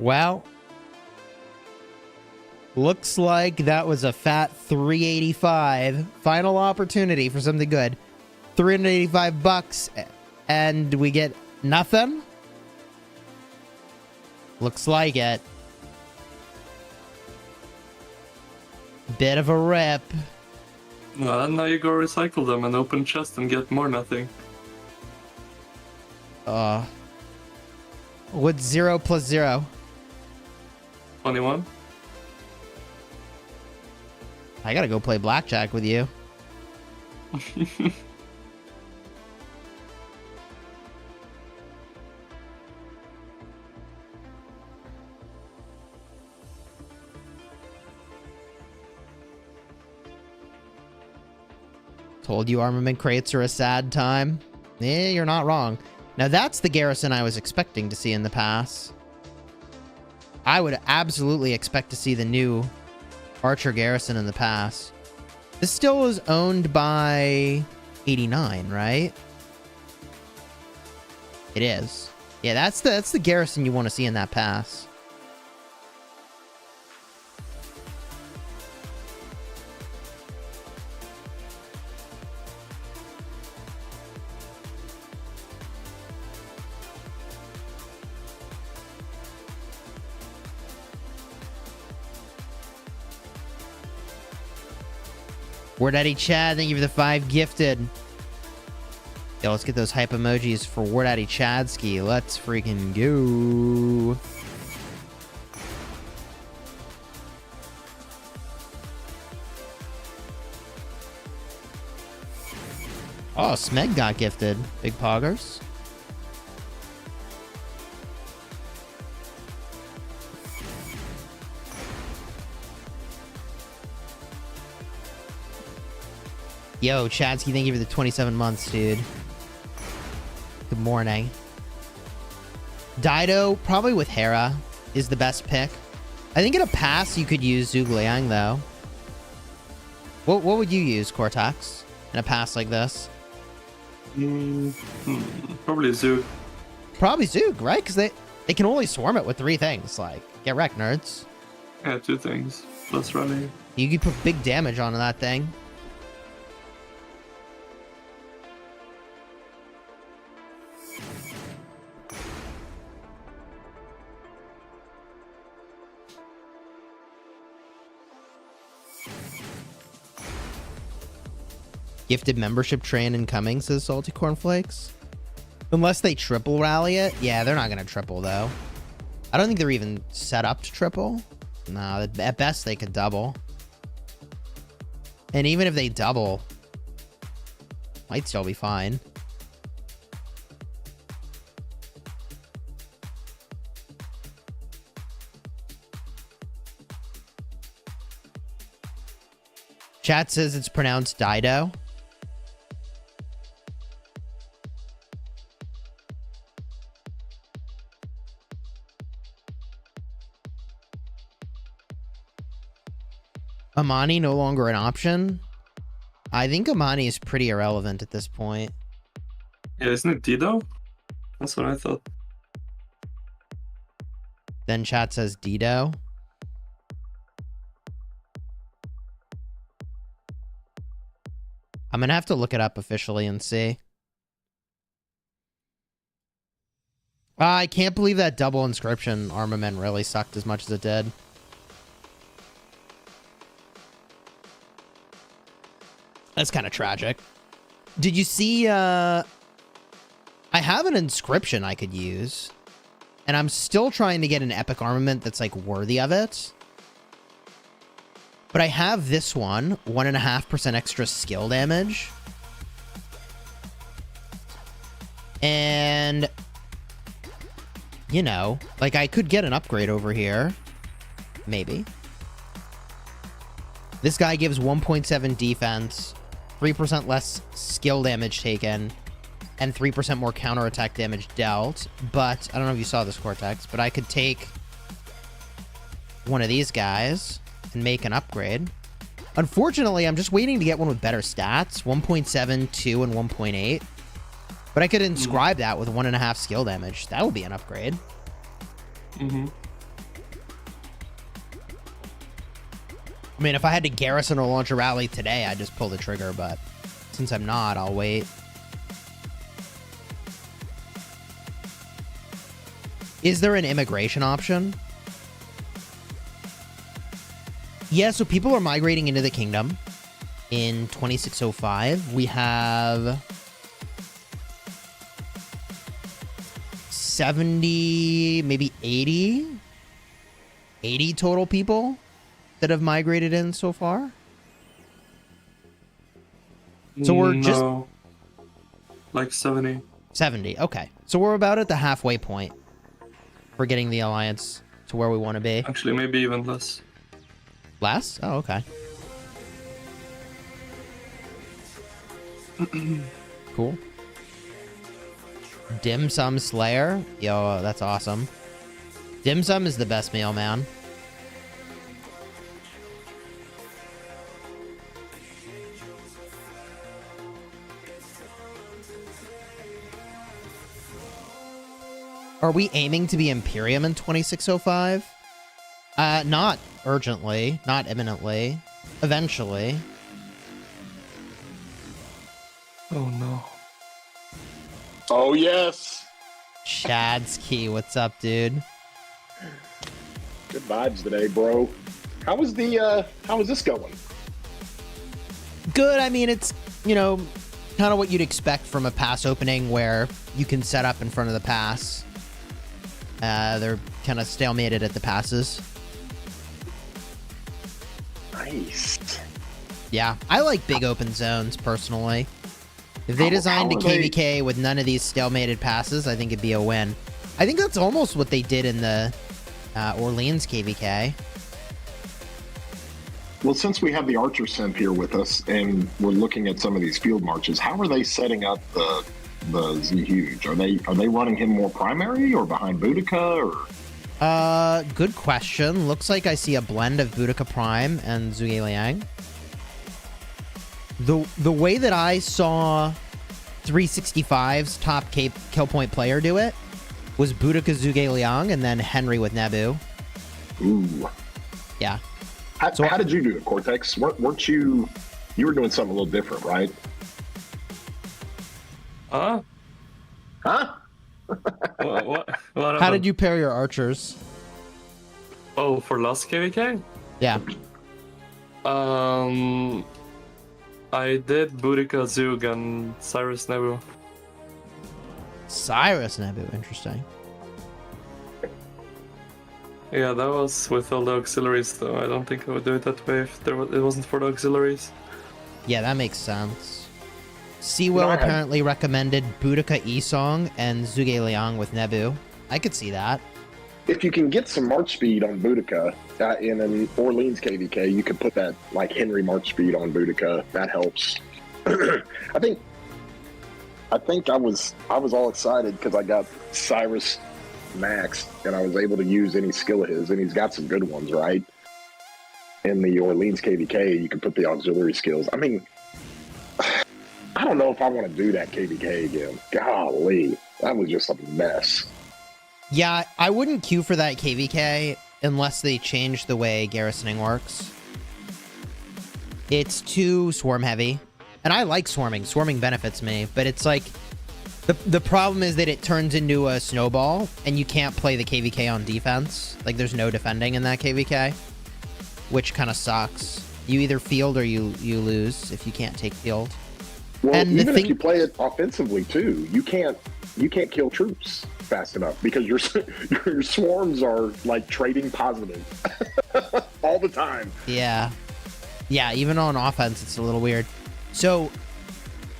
Well, looks like that was a fat 385. Final opportunity for something good. 385 bucks and we get nothing? Looks like it. Bit of a rip. Well, now you go recycle them and open chest and get more nothing. What's 0 plus 0? 21. I gotta go play blackjack with you. Told you armament crates are a sad time. Yeah, you're not wrong. Now that's the garrison I was expecting to see in the pass. I would absolutely expect to see the new Archer garrison in the pass. This still is owned by 89, right? It is. Yeah, that's the garrison you want to see in that pass. Word Daddy Chad, thank you for the 5 gifted. Yo, let's get those hype emojis for Word Daddy Chadski. Let's freaking go. Oh, Smeg got gifted. Big poggers. Yo, Chadsky, thank you for the 27 months, dude. Good morning. Dido, probably with Hera, is the best pick. I think in a pass, you could use Zhuge Liang, though. What would you use, Cortex, in a pass like this? Probably Zook. Probably Zhuge, right? Because they can only swarm it with 3 things. Like, get wrecked, nerds. Yeah, 2 things. Plus running. You could put big damage onto that thing. Gifted membership train incoming, says Salty Cornflakes. Unless they triple rally it. Yeah, they're not going to triple, though. I don't think they're even set up to triple. No, at best they could double. And even if they double, might still be fine. Chat says it's pronounced Dido. Amani no longer an option? I think Amani is pretty irrelevant at this point. Yeah, isn't it Dido? That's what I thought. Then chat says Dido. I'm gonna have to look it up officially and see. I can't believe that double inscription armament really sucked as much as it did. That's kind of tragic. Did you see, I have an inscription I could use. And I'm still trying to get an epic armament that's, like, worthy of it. But I have this one. 1.5% extra skill damage. And, you know, like, I could get an upgrade over here. Maybe. This guy gives 1.7 defense. 3% less skill damage taken, and 3% more counterattack damage dealt. But, I don't know if you saw this, Cortex, but I could take one of these guys and make an upgrade. Unfortunately, I'm just waiting to get one with better stats, 1.7, 2, and 1.8. But I could inscribe that with 1.5 skill damage. That would be an upgrade. Mm-hmm. I mean, if I had to garrison or launch a rally today, I'd just pull the trigger, but since I'm not, I'll wait. Is there an immigration option? Yeah, so people are migrating into the kingdom in 2605. We have 70, maybe 80 total people that have migrated in so far. So we're just like 70. 70. Okay. So we're about at the halfway point for getting the alliance to where we want to be. Actually, maybe even less. Less? Oh, okay. Cool. Dim Sum Slayer. Yo, that's awesome. Dim Sum is the best meal, man. Are we aiming to be Imperium in 2605? Not urgently, not imminently. Eventually. Oh no. Oh yes. Chad's Key, what's up, dude? Good vibes today, bro. How was this going? Good. I mean, it's, you know, kind of what you'd expect from a pass opening where you can set up in front of the pass. They're kind of stalemated at the passes. Nice. Yeah, I like big open zones, personally. If they designed a KvK with none of these stalemated passes, I think it'd be a win. I think that's almost what they did in the Orleans KvK. Well, since we have the Archer Simp here with us, and we're looking at some of these field marches, how are they setting up the Z Huge? Are they running him more primary or behind Boudica or? Good question. Looks like I see a blend of Boudica Prime and Zhuge Liang. The way that I saw 365's top kill point player do it was Boudica Zhuge Liang and then Henry with Nebu. Ooh. Yeah. How did you do it, Cortex? Weren't you were doing something a little different, right? Huh? What How did you pair your archers? Oh, for last KvK? Yeah. I did Boudica Zug and Cyrus Nebu. Cyrus Nebu, interesting. Yeah, that was with all the auxiliaries, though. I don't think I would do it that way if it wasn't for the auxiliaries. Yeah, that makes sense. Seawell apparently recommended Boudica Esong and Zhuge Liang with Nebu. I could see that. If you can get some march speed on Boudica in an Orleans KvK, you could put that like Henry march speed on Boudica. That helps. I think I was all excited because I got Cyrus Max and I was able to use any skill of his, and he's got some good ones, right? In the Orleans KvK, you can put the auxiliary skills. I mean, I don't know if I want to do that KvK again. Golly, that was just a mess. Yeah, I wouldn't queue for that KvK unless they change the way garrisoning works. It's too swarm heavy. And I like swarming. Swarming benefits me, but it's like the problem is that it turns into a snowball and you can't play the KvK on defense. Like there's no defending in that KvK, which kind of sucks. You either field or you lose if you can't take field. Well, and even if you play it offensively too, you can't kill troops fast enough because your swarms are like trading positive all the time. Yeah, even on offense, it's a little weird. So,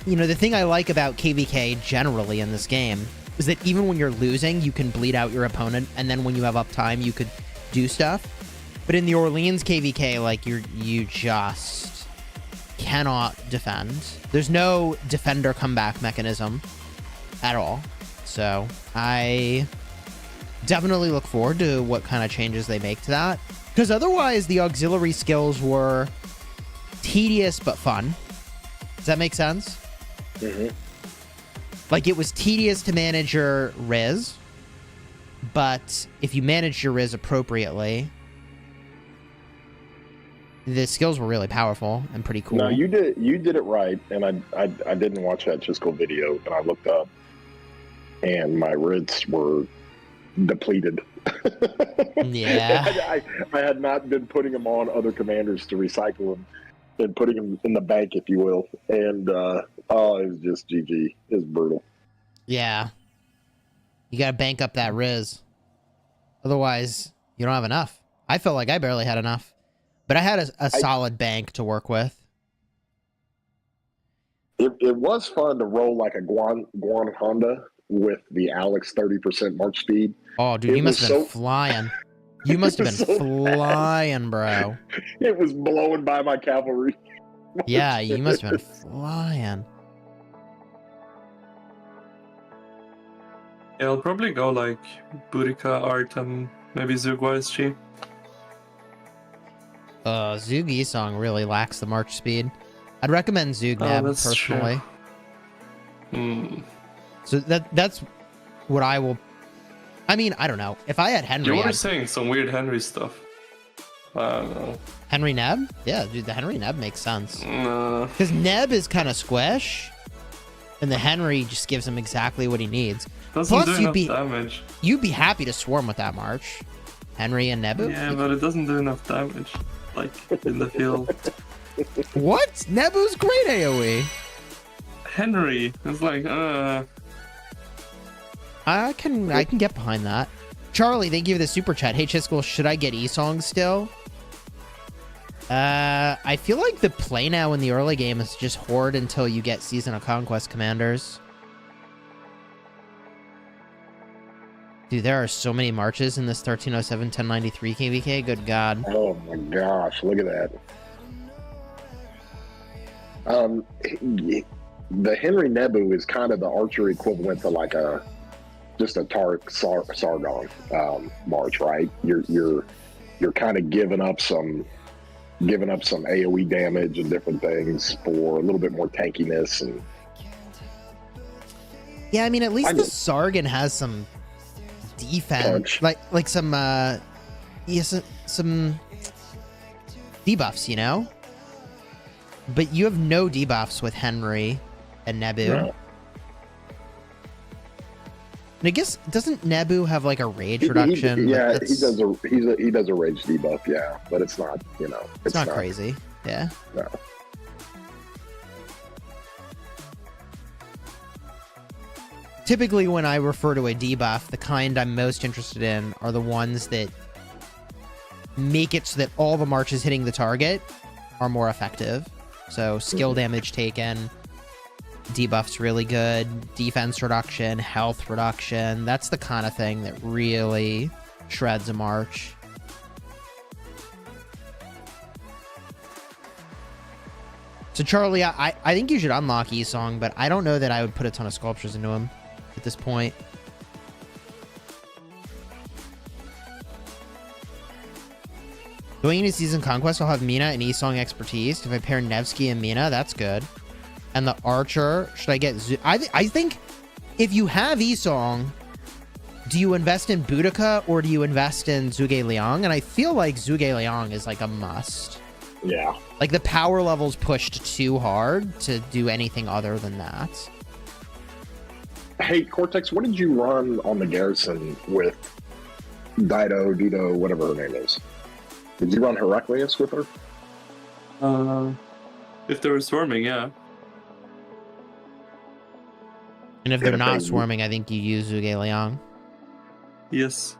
you know, the thing I like about KvK generally in this game is that even when you're losing, you can bleed out your opponent, and then when you have uptime, you could do stuff. But in the Orleans KvK, like you just cannot defend. There's no defender comeback mechanism at all. So I definitely look forward to what kind of changes they make to that. Because otherwise, the auxiliary skills were tedious but fun. Does that make sense? Mm-hmm. Like, it was tedious to manage your Riz, but if you managed your Riz appropriately, the skills were really powerful and pretty cool. No, you did it right, and I didn't watch that Chisgule video, and I looked up, and my Riz were depleted. Yeah. I had not been putting them on other commanders to recycle them and putting them in the bank, if you will. And it was just GG. It was brutal. Yeah. You gotta bank up that Riz. Otherwise, you don't have enough. I felt like I barely had enough. But I had a solid bank to work with. It was fun to roll like a Guan Honda with the Alex 30% March speed. Oh, dude, you must have been flying. You must have been flying, bro. It was blowing by my cavalry. Yeah, you must have been flying. Yeah, I'll probably go like Boudica, Art, and maybe Zugwa SG. Zug E-Song really lacks the march speed. I'd recommend Zug Neb personally. So that's what I will. I mean, I don't know. If I had Henry, You were saying some weird Henry stuff. I don't know. Henry Neb? Yeah, dude, the Henry Neb makes sense. Nah. Because Neb is kind of squish, and the Henry just gives him exactly what he needs. Doesn't do enough damage. You'd be happy to swarm with that march. Henry and Nebu? Yeah, but it doesn't do enough damage. Like, in the field. What? Nebu's great AoE. Henry is like, I can get behind that. Charlie, thank you for the super chat. Hey, Chisgule, should I get E-Song still? I feel like the play now in the early game is just hoard until you get Season of Conquest commanders. Dude, there are so many marches in this 1307 1093 KvK. Good God. Oh my gosh, look at that. The Henry Nebu is kind of the archer equivalent to like just a Tark Sargon march, right? You're kind of giving up some AoE damage and different things for a little bit more tankiness. And yeah, I mean, at least the Sargon has some defense, like some some debuffs, you know. But you have no debuffs with Henry and Nebu. No. And I guess doesn't Nebu have like a rage reduction? He does a rage debuff, yeah, but it's not, you know, it's not crazy. Yeah. No. Typically, when I refer to a debuff, the kind I'm most interested in are the ones that make it so that all the marches hitting the target are more effective. So skill damage taken, debuff's really good, defense reduction, health reduction. That's the kind of thing that really shreds a march. So Charlie, I think you should unlock E-Song, but I don't know that I would put a ton of sculptures into him at this point. Going into Season Conquest, I'll have Mina and E-Song expertise. If I pair Nevsky and Mina, that's good. And the Archer, should I get... I think if you have E-Song, do you invest in Boudica or do you invest in Zhuge Liang? And I feel like Zhuge Liang is like a must. Yeah. Like the power level's pushed too hard to do anything other than that. Hey, Cortex, what did you run on the Garrison with Dido, whatever her name is? Did you run Heraclius with her? If they were swarming, yeah. And if they're not swarming, I think you use Zhuge Liang. Yes.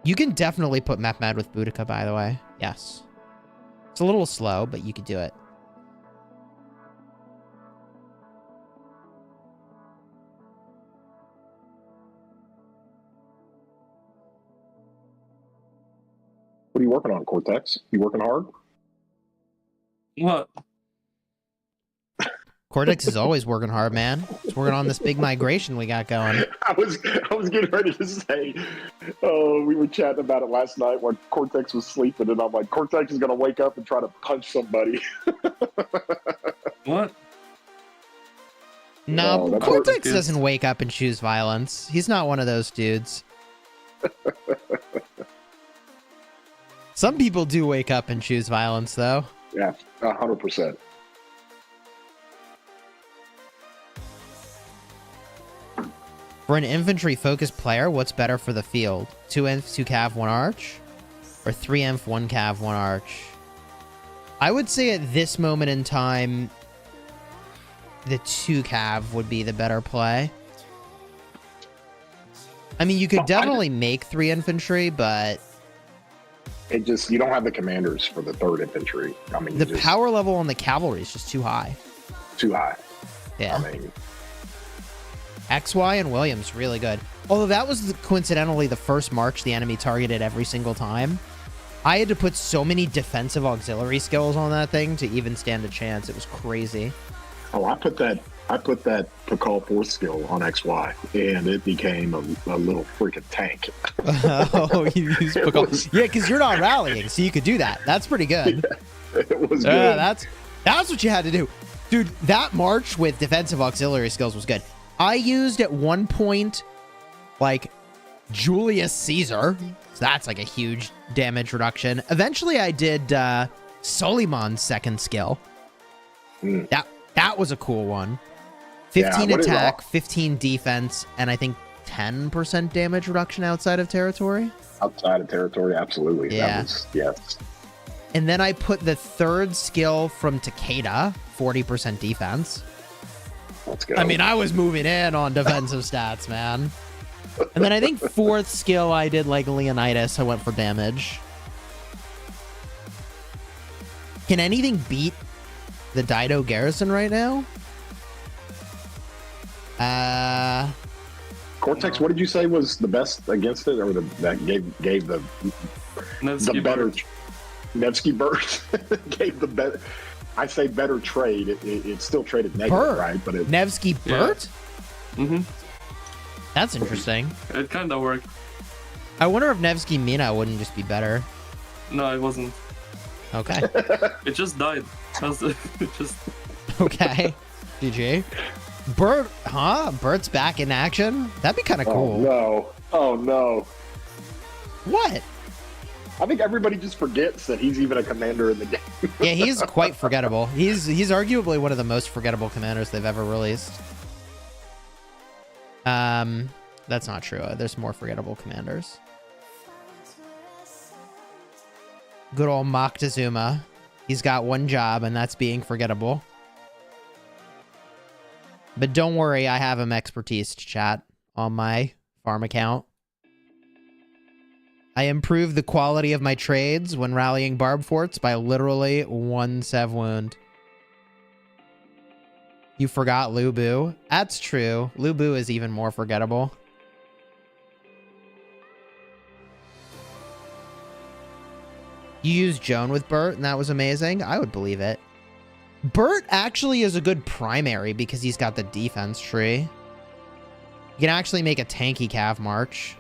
You can definitely put Mehmed with Boudica, by the way. Yes. It's a little slow, but you could do it. What are you working on, Cortex? You working hard? What? Cortex is always working hard, man. He's working on this big migration we got going. I was getting ready to say, we were chatting about it last night when Cortex was sleeping, and I'm like, Cortex is going to wake up and try to punch somebody. What? No, Cortex doesn't wake up and choose violence. He's not one of those dudes. Some people do wake up and choose violence, though. Yeah, 100%. For an infantry-focused player, what's better for the field? 2 inf, 2 cav, 1 arch? Or 3 inf, 1 cav, 1 arch? I would say at this moment in time, the 2 cav would be the better play. I mean, you could definitely make 3 infantry, but It just, you don't have the commanders for the 3rd infantry. I mean, the power level on the cavalry is just too high. too high. Yeah. I mean, XY and Williams, really good. Although that was coincidentally the first march the enemy targeted every single time. I had to put so many defensive auxiliary skills on that thing to even stand a chance. It was crazy. oh, I put that Pakal 4 skill on XY, and it became a little freaking tank. Oh, you used Pakal. Yeah, because you're not rallying, so you could do that. That's pretty good. Yeah, it was good. That's what you had to do. Dude, that march with defensive auxiliary skills was good. I used at one point, like, Julius Caesar. So that's like a huge damage reduction. Eventually, I did Suleiman's second skill. That was a cool one. 15 attack, 15 defense, and I think 10% damage reduction outside of territory. Outside of territory, absolutely. Yeah. Yes. And then I put the third skill from Takeda, 40% defense. Let's go. I mean, I was moving in on defensive stats, man. And then I think fourth skill, I did like Leonidas. I went for damage. Can anything beat the Dido garrison right now? Cortex, what did you say was the best against it, or that gave the better Nevsky Burt gave the better? I say better trade. It still traded negative, Burt. right? But Nevsky Burt? Yeah. Mm-hmm. That's interesting. It kind of worked. I wonder if Nevsky Mina wouldn't just be better. No, it wasn't. Okay. It just died. It just. Okay. GG. Burt, huh? Burt's back in action? That'd be kind of cool. Oh no! What? I think everybody just forgets that he's even a commander in the game. Yeah, he's quite forgettable. He's arguably one of the most forgettable commanders they've ever released. That's not true. There's more forgettable commanders. Good old Moctezuma. He's got one job, and that's being forgettable. But don't worry, I have him expertise to chat on my farm account. I improved the quality of my trades when rallying barb forts by literally 1 sev wound. You forgot Lubu. That's true. Lubu is even more forgettable. You used Joan with Burt, and that was amazing. I would believe it. Burt actually is a good primary because he's got the defense tree. You can actually make a tanky cav march.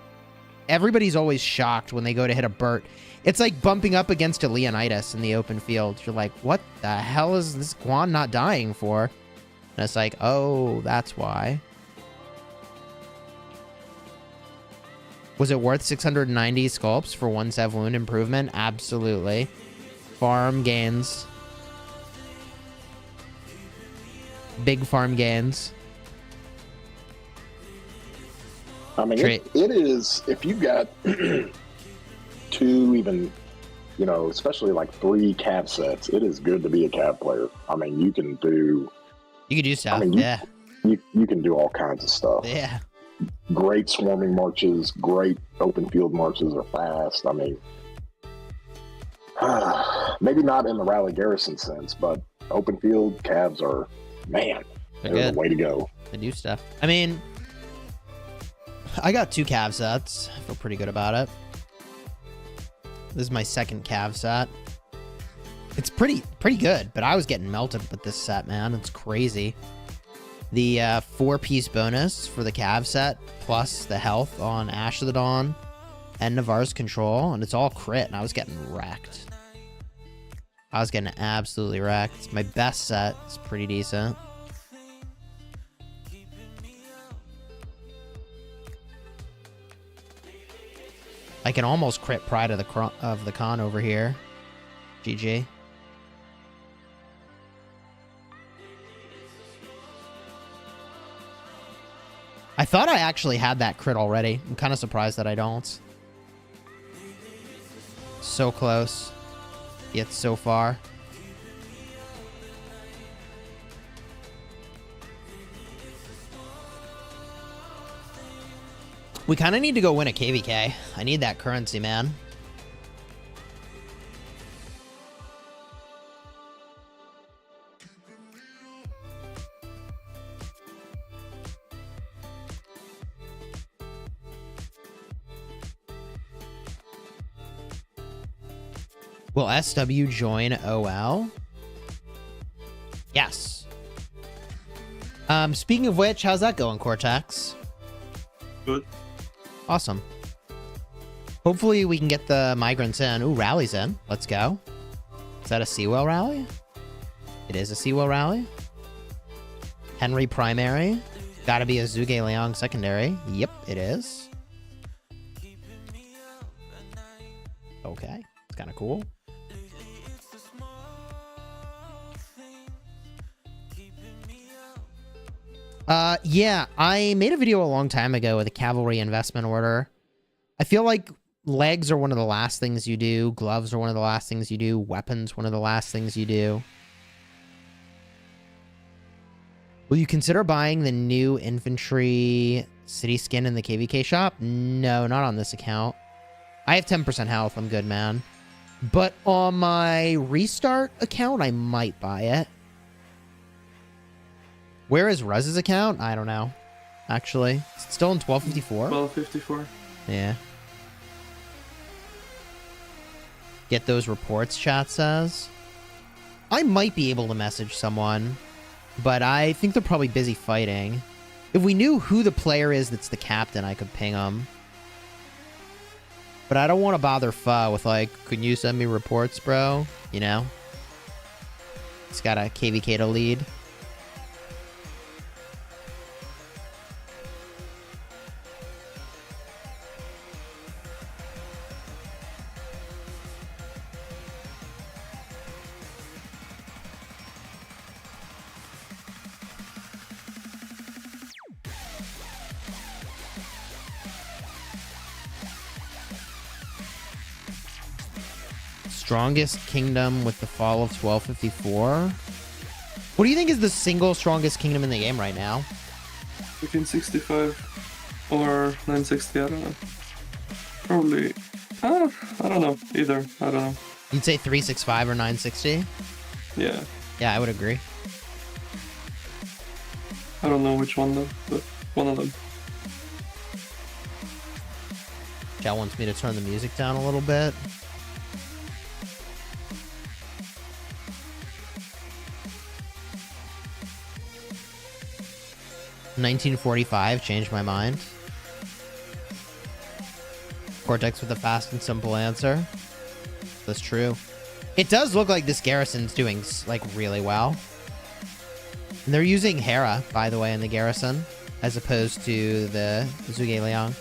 Everybody's always shocked when they go to hit a Burt. It's like bumping up against a Leonidas in the open field. You're like, what the hell is this Guan not dying for? And it's like, oh, that's why. Was it worth 690 sculpts for 1 sev wound improvement? Absolutely. Farm gains. Big farm gains. I mean, it is, if you've got 2, even, you know, especially like 3 cav sets, it is good to be a cav player. I mean, you can do... You can do stuff, I mean, yeah. You can do all kinds of stuff. Yeah. Great swarming marches, great open field marches are fast. I mean, maybe not in the rally garrison sense, but open field calves are, man, they're the way to go. They do stuff. I mean, I got 2 cav sets. I feel pretty good about it. This is my second cav set. It's pretty good, but I was getting melted with this set, man. It's crazy. The 4-piece bonus for the cav set, plus the health on Ash of the Dawn and Navarre's Control, and it's all crit, and I was getting wrecked. I was getting absolutely wrecked. It's my best set. It's pretty decent. I can almost crit Pride of the Con over here. GG. I thought I actually had that crit already. I'm kind of surprised that I don't. So close, yet so far. We kind of need to go win a KvK. I need that currency, man. Will SW join OL? Yes. Speaking of which, how's that going, Cortex? Good. Awesome. Hopefully we can get the migrants in. Ooh, rally's in. Let's go. Is that a Seawell rally? It is a Seawell rally. Henry primary. Gotta be a Zhuge Liang secondary. Yep, it is. Okay. It's kind of cool. Yeah, I made a video a long time ago with a cavalry investment order. I feel like legs are one of the last things you do. Gloves are one of the last things you do. Weapons, one of the last things you do. Will you consider buying the new infantry city skin in the KvK shop? No, not on this account. I have 10% health. I'm good, man. But on my restart account, I might buy it. Where is Ruz's account? I don't know. Actually, it's still in 1254. 1254. Yeah. Get those reports, chat says. I might be able to message someone, but I think they're probably busy fighting. If we knew who the player is that's the captain, I could ping them. But I don't want to bother Pho with like, can you send me reports, bro? You know? He's got a KvK to lead. Strongest kingdom with the fall of 1254. What do you think is the single strongest kingdom in the game right now? 1565 or 960, I don't know. Probably, I don't know, either, I don't know. You'd say 365 or 960? Yeah. Yeah, I would agree. I don't know which one though, but one of them. Chat wants me to turn the music down a little bit. $1945 changed my mind. Cortex with a fast and simple answer. That's true. It does look like this garrison's doing like really well. And they're using Hera, by the way, in the garrison, as opposed to the Zhuge Liang.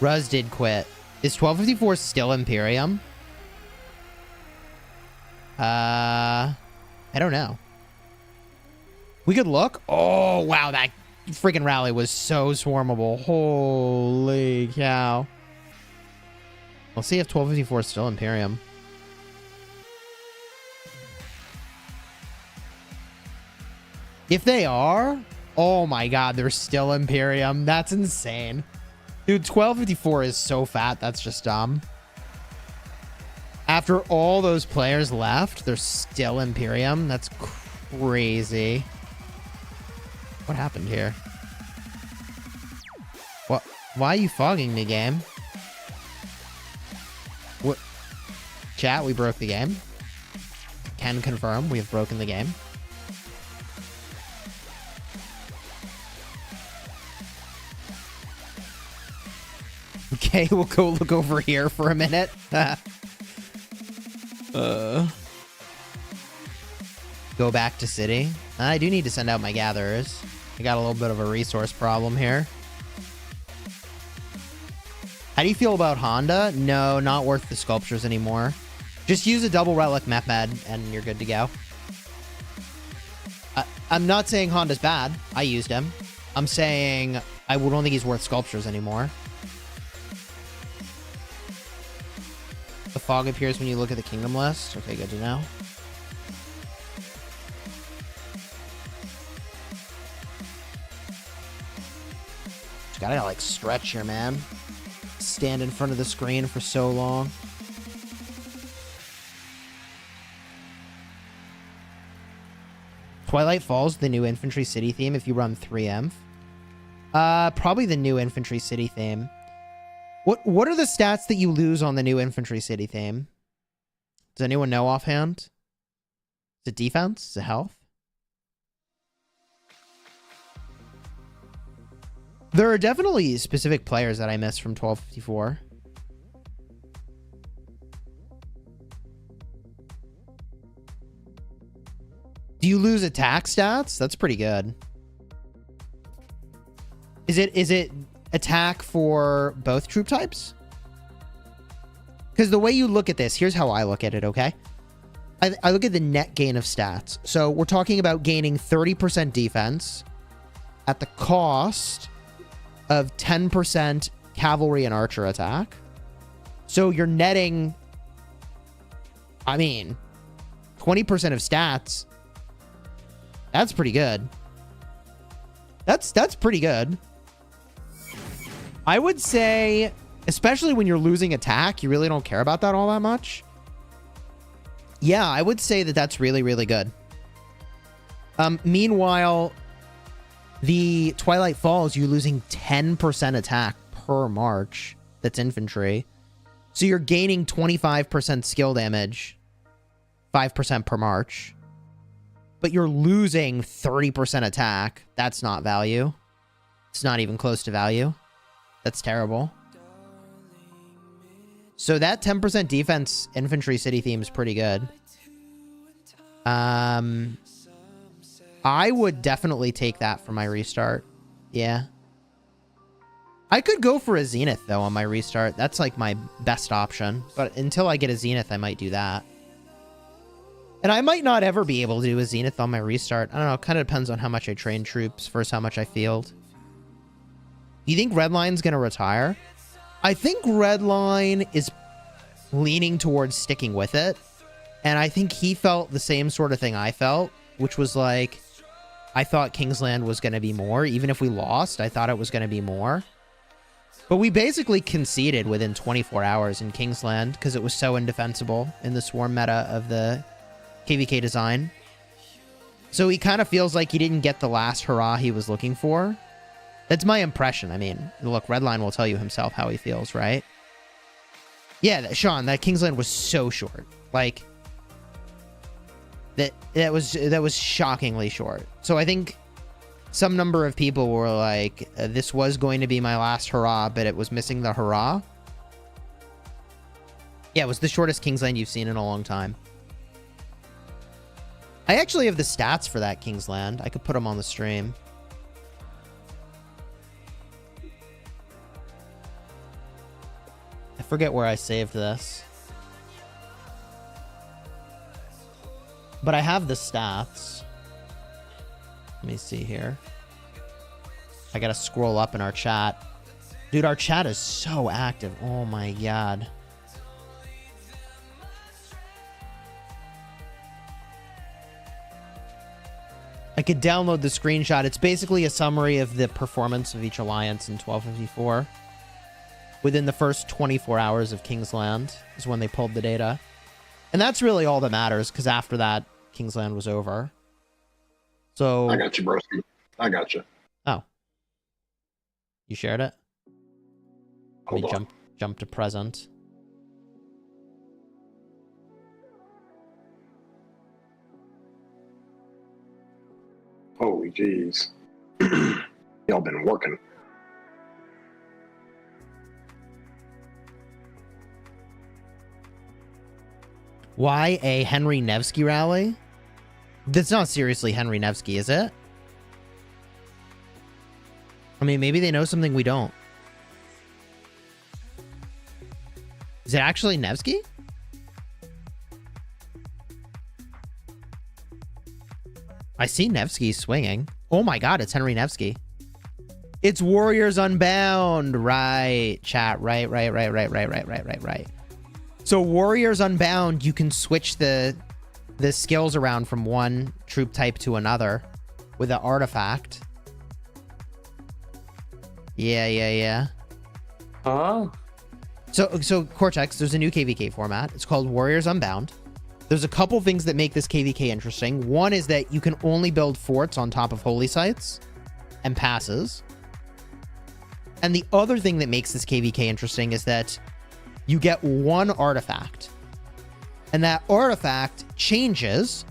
Ruz did quit. Is 1254 still Imperium? I don't know. We could look. Oh, wow. That freaking rally was so swarmable. Holy cow. We'll see if 1254 is still Imperium. If they are, oh my god, they're still Imperium. That's insane. Dude, 1254 is so fat. That's just dumb. After all those players left, they're still Imperium. That's crazy. What happened here? What? Why are you fogging me, game? What? Chat, we broke the game. Can confirm we have broken the game. Okay, we'll go look over here for a minute. Go back to city. I do need to send out my gatherers. I got a little bit of a resource problem here. How do you feel about Honda? No, not worth the sculptures anymore. Just use a double relic Mehmed and you're good to go. I'm not saying Honda's bad. I used him. I'm saying I don't think he's worth sculptures anymore. The fog appears when you look at the kingdom list. Okay, good to know. Just gotta like stretch here, man. Stand in front of the screen for so long. Twilight Falls, the new Infantry City theme if you run 3M. Probably the new Infantry City theme. What are the stats that you lose on the new Infantry City theme? Does anyone know offhand? Is it defense? Is it health? There are definitely specific players that I missed from 1254. Do you lose attack stats? That's pretty good. Is it attack for both troop types? Because the way you look at this, here's how I look at it, okay? I look at the net gain of stats. So we're talking about gaining 30% defense at the cost of 10% cavalry and archer attack. So you're netting, I mean, 20% of stats. That's pretty good. That's pretty good. I would say, especially when you're losing attack, you really don't care about that all that much. Yeah, I would say that that's really, really good. Meanwhile, the Twilight Falls, you're losing 10% attack per march. That's infantry. So you're gaining 25% skill damage, 5% per march. But you're losing 30% attack. That's not value. It's not even close to value. That's terrible. So that 10% defense infantry city theme is pretty good. I would definitely take that for my restart. Yeah. I could go for a Zenith, though, on my restart. That's, like, my best option. But until I get a Zenith, I might do that. And I might not ever be able to do a Zenith on my restart. I don't know. It kind of depends on how much I train troops versus how much I field. Do you think Redline's going to retire? I think Redline is leaning towards sticking with it. And I think he felt the same sort of thing I felt, which was like, I thought Kingsland was going to be more. Even if we lost, I thought it was going to be more. But we basically conceded within 24 hours in Kingsland because it was so indefensible in the swarm meta of the KvK design. So he kind of feels like he didn't get the last hurrah he was looking for. That's my impression. I mean, look, Redline will tell you himself how he feels, right? Yeah, Sean, that Kingsland was so short. Like, that was shockingly short. So I think some number of people were like, this was going to be my last hurrah, but it was missing the hurrah. Yeah, it was the shortest Kingsland you've seen in a long time. I actually have the stats for that Kingsland. I could put them on the stream. I forget where I saved this. But I have the stats. Let me see here. I gotta scroll up in our chat. Dude, our chat is so active. Oh my god. I could download the screenshot. It's basically a summary of the performance of each alliance in 1254. Within the first 24 hours of Kingsland is when they pulled the data. And that's really all that matters, because after that, Kingsland was over. So I got you, broski. I got you. Oh. You shared it? Hold Let me on. jump to present. Holy jeez. Y'all been working. Why a Henry Nevsky rally? That's not seriously Henry Nevsky, is it? I mean, maybe they know something we don't. Is it actually Nevsky? I see Nevsky swinging. Oh my god, it's Henry Nevsky. It's Warriors Unbound. Right, chat. Right. So Warriors Unbound, you can switch the skills around from one troop type to another with an artifact. Yeah. Ah. So Cortex, there's a new KvK format. It's called Warriors Unbound. There's a couple things that make this KvK interesting. One is that you can only build forts on top of holy sites and passes. And the other thing that makes this KvK interesting is that you get one artifact. And that artifact changes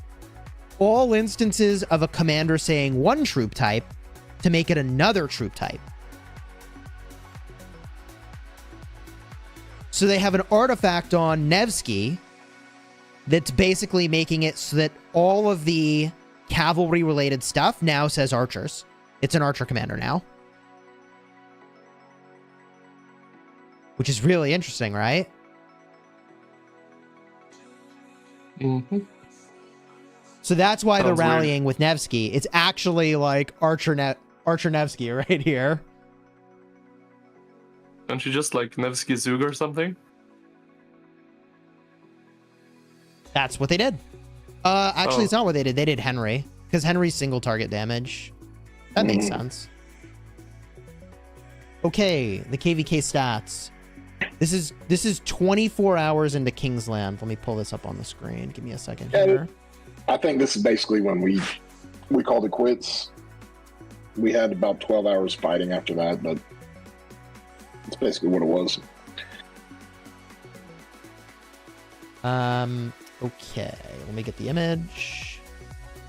all instances of a commander saying one troop type to make it another troop type. So they have an artifact on Nevsky that's basically making it so that all of the cavalry related stuff now says archers. It's an archer commander now. Which is really interesting, right? Mm-hmm. So that's why they're Sounds weird. rallying with Nevsky. It's actually like Archer Nevsky right here. Don't you just like Nevsky Zug or something? That's what they did. Actually, It's not what they did. They did Henry. Because Henry's single target damage. That makes sense. Okay, the KvK stats. This is 24 hours into Kingsland. Let me pull this up on the screen. Give me a second here. I think this is basically when we called it quits. We had about 12 hours fighting after that, but it's basically what it was. Okay, let me get the image.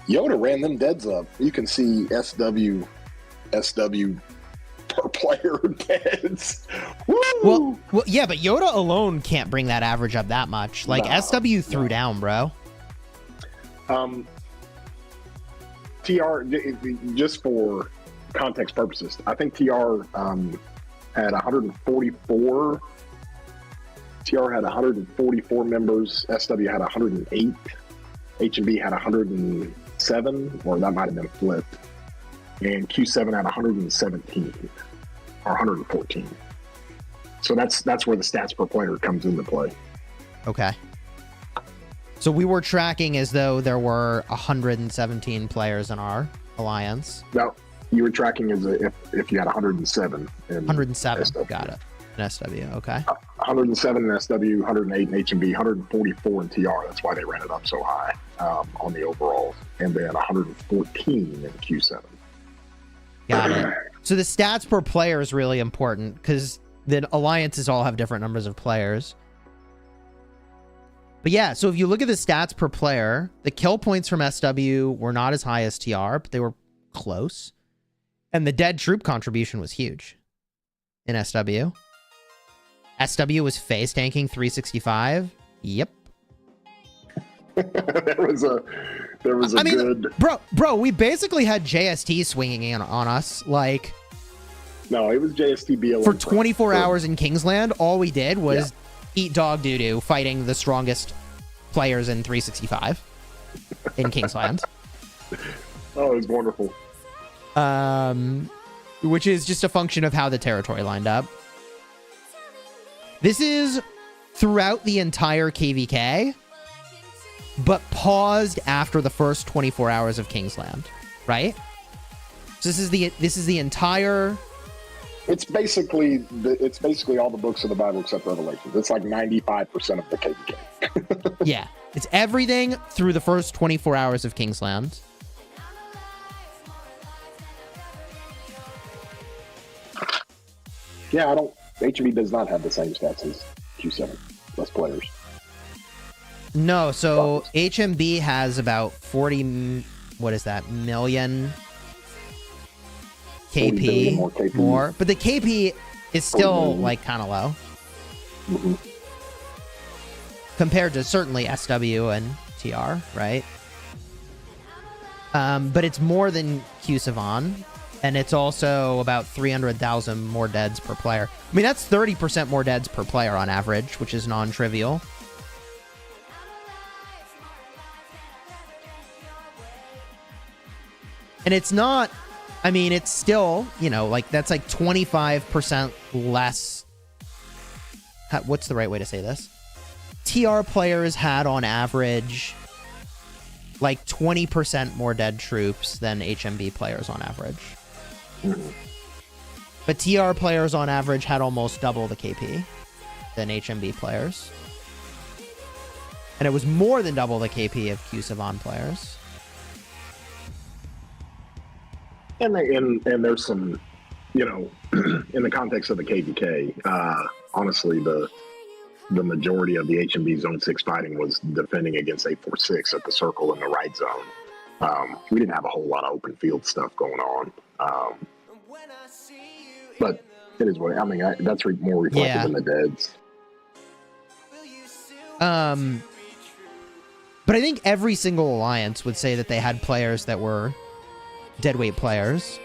Yoda ran them deads up. You can see SW per player deads. Woo! Well, yeah, but Yoda alone can't bring that average up that much. Like, SW threw down, bro. TR, just for context purposes, I think TR had 144. TR had 144 members. SW had 108. HB had 107, or that might have been flipped. And Q7 had 117 or 114. So that's where the stats per player comes into play. Okay. So we were tracking as though there were 117 players in our alliance. No, you were tracking as if you had 107. 107. SW. Got it. In SW. Okay. 107 in SW, 108 in HMB, 144 in TR. That's why they ran it up so high on the overall. And then 114 in Q7. Got it. So the stats per player is really important because the alliances all have different numbers of players. But yeah, so if you look at the stats per player, the kill points from SW were not as high as TR, but they were close. And the dead troop contribution was huge in SW. SW was face tanking 365. Yep. there was a good. Bro, we basically had JST swinging in on us. Like, no, it was JSTB for 24 hours in Kingsland. All we did was eat dog doo-doo fighting the strongest players in 365 in Kingsland. Oh, it was wonderful. Which is just a function of how the territory lined up. This is throughout the entire KvK, but paused after the first 24 hours of Kingsland, right? So this is the entire. It's basically all the books of the Bible except Revelations. It's like 95% of the KvK. Yeah, it's everything through the first 24 hours of Kingsland. Yeah, HB does not have the same stats as Q7. Less players. No, so HMB has about 40, what is that, million KP more. But the KP is still, like, kind of low. Mm-hmm. Compared to certainly SW and TR, right? But it's more than Q7. And it's also about 300,000 more deads per player. I mean, that's 30% more deads per player on average, which is non-trivial. And it's not, I mean, it's still, you know, like, that's like 25% less. What's the right way to say this? TR players had on average like 20% more dead troops than HMB players on average. But TR players on average had almost double the KP than HMB players. And it was more than double the KP of Q7 players. And there's some, you know, in the context of the KvK, honestly, the majority of the HMB Zone 6 fighting was defending against 846 at the circle in the right zone. We didn't have a whole lot of open field stuff going on. But it is what I mean. That's more reflective in the deads. But I think every single alliance would say that they had players that were deadweight players.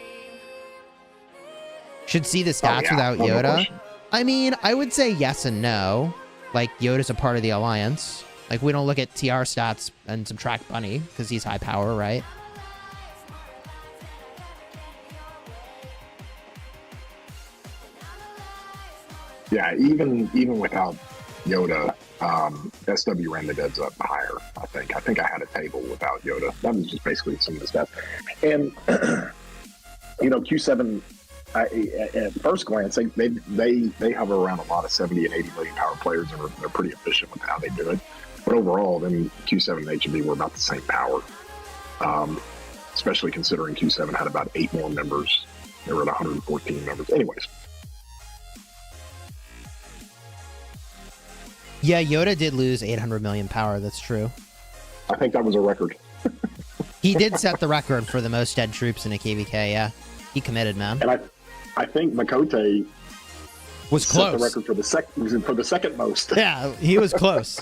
Should see the stats without Yoda. No, I mean, I would say yes and no. Like, Yoda's a part of the alliance. Like, we don't look at TR stats and subtract Bunny because he's high power, right? Yeah, even without Yoda, SW ran the deads up higher, I think. I think I had a table without Yoda. That was just basically some of the stats. And, you know, Q7, at first glance, they hover around a lot of 70 and 80 million power players, and they're pretty efficient with how they do it. But overall, then Q7 and HMB were about the same power, especially considering Q7 had about 8 more members. They were at 114 members. Anyways. Yeah, Yoda did lose 800 million power. That's true. I think that was a record. He did set the record for the most dead troops in a KvK, yeah. He committed, man. And I think Makote was set close. The record for the second most. Yeah, he was close.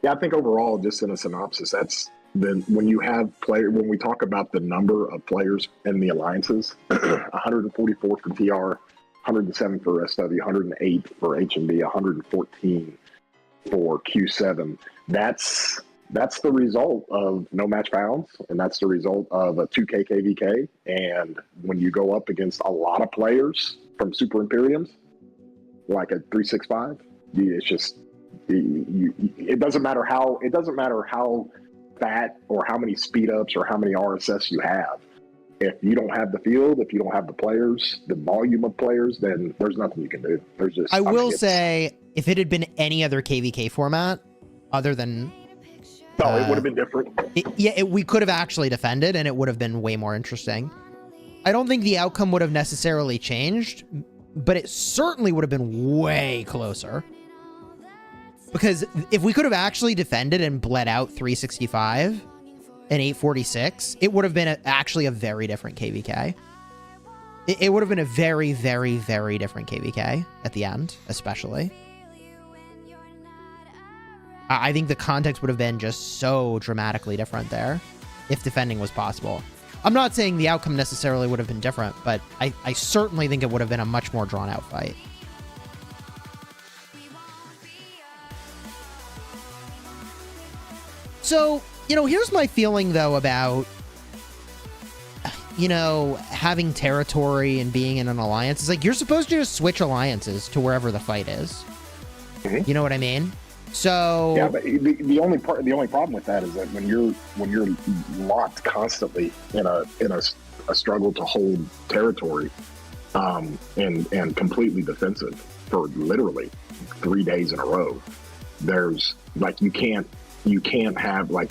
Yeah, I think overall, just in a synopsis, that's then when you have when we talk about the number of players in the alliances, 144 for TR, 107 for SW, 108 for HMB, 114 for Q7. That's the result of no match founds, and that's the result of a 2K KvK. And when you go up against a lot of players from Super Imperiums, like a 365, it's just it doesn't matter how fat or how many speed ups or how many RSS you have. If you don't have the field, if you don't have the players, the volume of players, then there's nothing you can do. There's just. I will say, if it had been any other KvK format, other than. No, it would have been different. We could have actually defended, and it would have been way more interesting. I don't think the outcome would have necessarily changed, but it certainly would have been way closer. Because if we could have actually defended and bled out 365 and 846, it would have been actually a very different KvK. It would have been a very, very, very different KvK at the end, especially. I think the context would have been just so dramatically different there if defending was possible. I'm not saying the outcome necessarily would have been different, but I certainly think it would have been a much more drawn-out fight. So, you know, here's my feeling, though, about, you know, having territory and being in an alliance. It's like, you're supposed to just switch alliances to wherever the fight is. Mm-hmm. You know what I mean? So yeah, but the only problem with that is that when you're locked constantly in a struggle to hold territory, and completely defensive for literally 3 days in a row, there's like you can't have like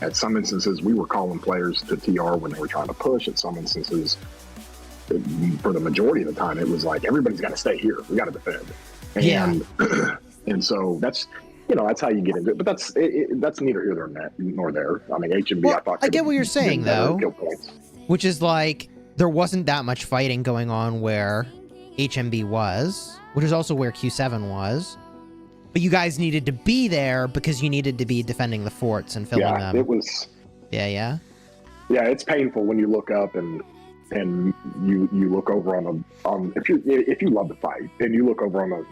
at some instances we were calling players to TR when they were trying to push. At some instances, for the majority of the time, it was like everybody's got to stay here. We got to defend. And, yeah. And so that's how you get into it. But that's neither here nor there. I mean, HMB. Well, I get what you're saying, though. Which is like there wasn't that much fighting going on where HMB was, which is also where Q7 was. But you guys needed to be there because you needed to be defending the forts and filling them. It was. Yeah. Yeah, it's painful when you look up and you look over on if you love to fight and you look over on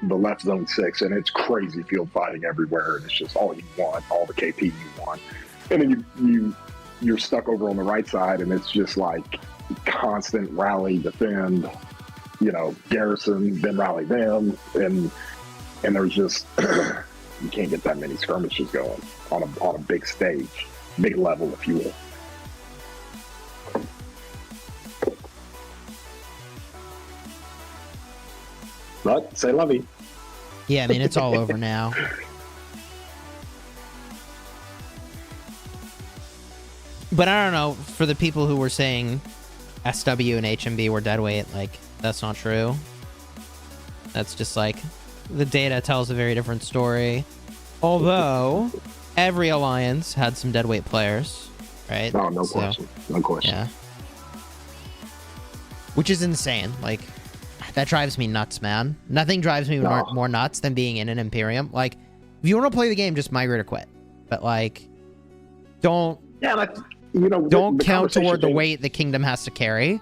the left zone 6 and it's crazy field fighting everywhere and it's just all you want, all the KP you want, and then you're stuck over on the right side and it's just like constant rally, defend, garrison, then rally them, and there's just You can't get that many skirmishes going on a big stage, big level, if you will. But say lovey. Yeah, I mean, it's all over now. But I don't know, for the people who were saying SW and HMB were deadweight, like, that's not true. That's just like, the data tells a very different story. Although, every alliance had some deadweight players, right? Oh, no question. No question. Yeah. Which is insane. Like, that drives me nuts, man. Nothing drives me more nuts than being in an Imperium. Like, if you want to play the game, just migrate or quit. But, like, don't... Yeah, you know, don't count toward the weight the kingdom has to carry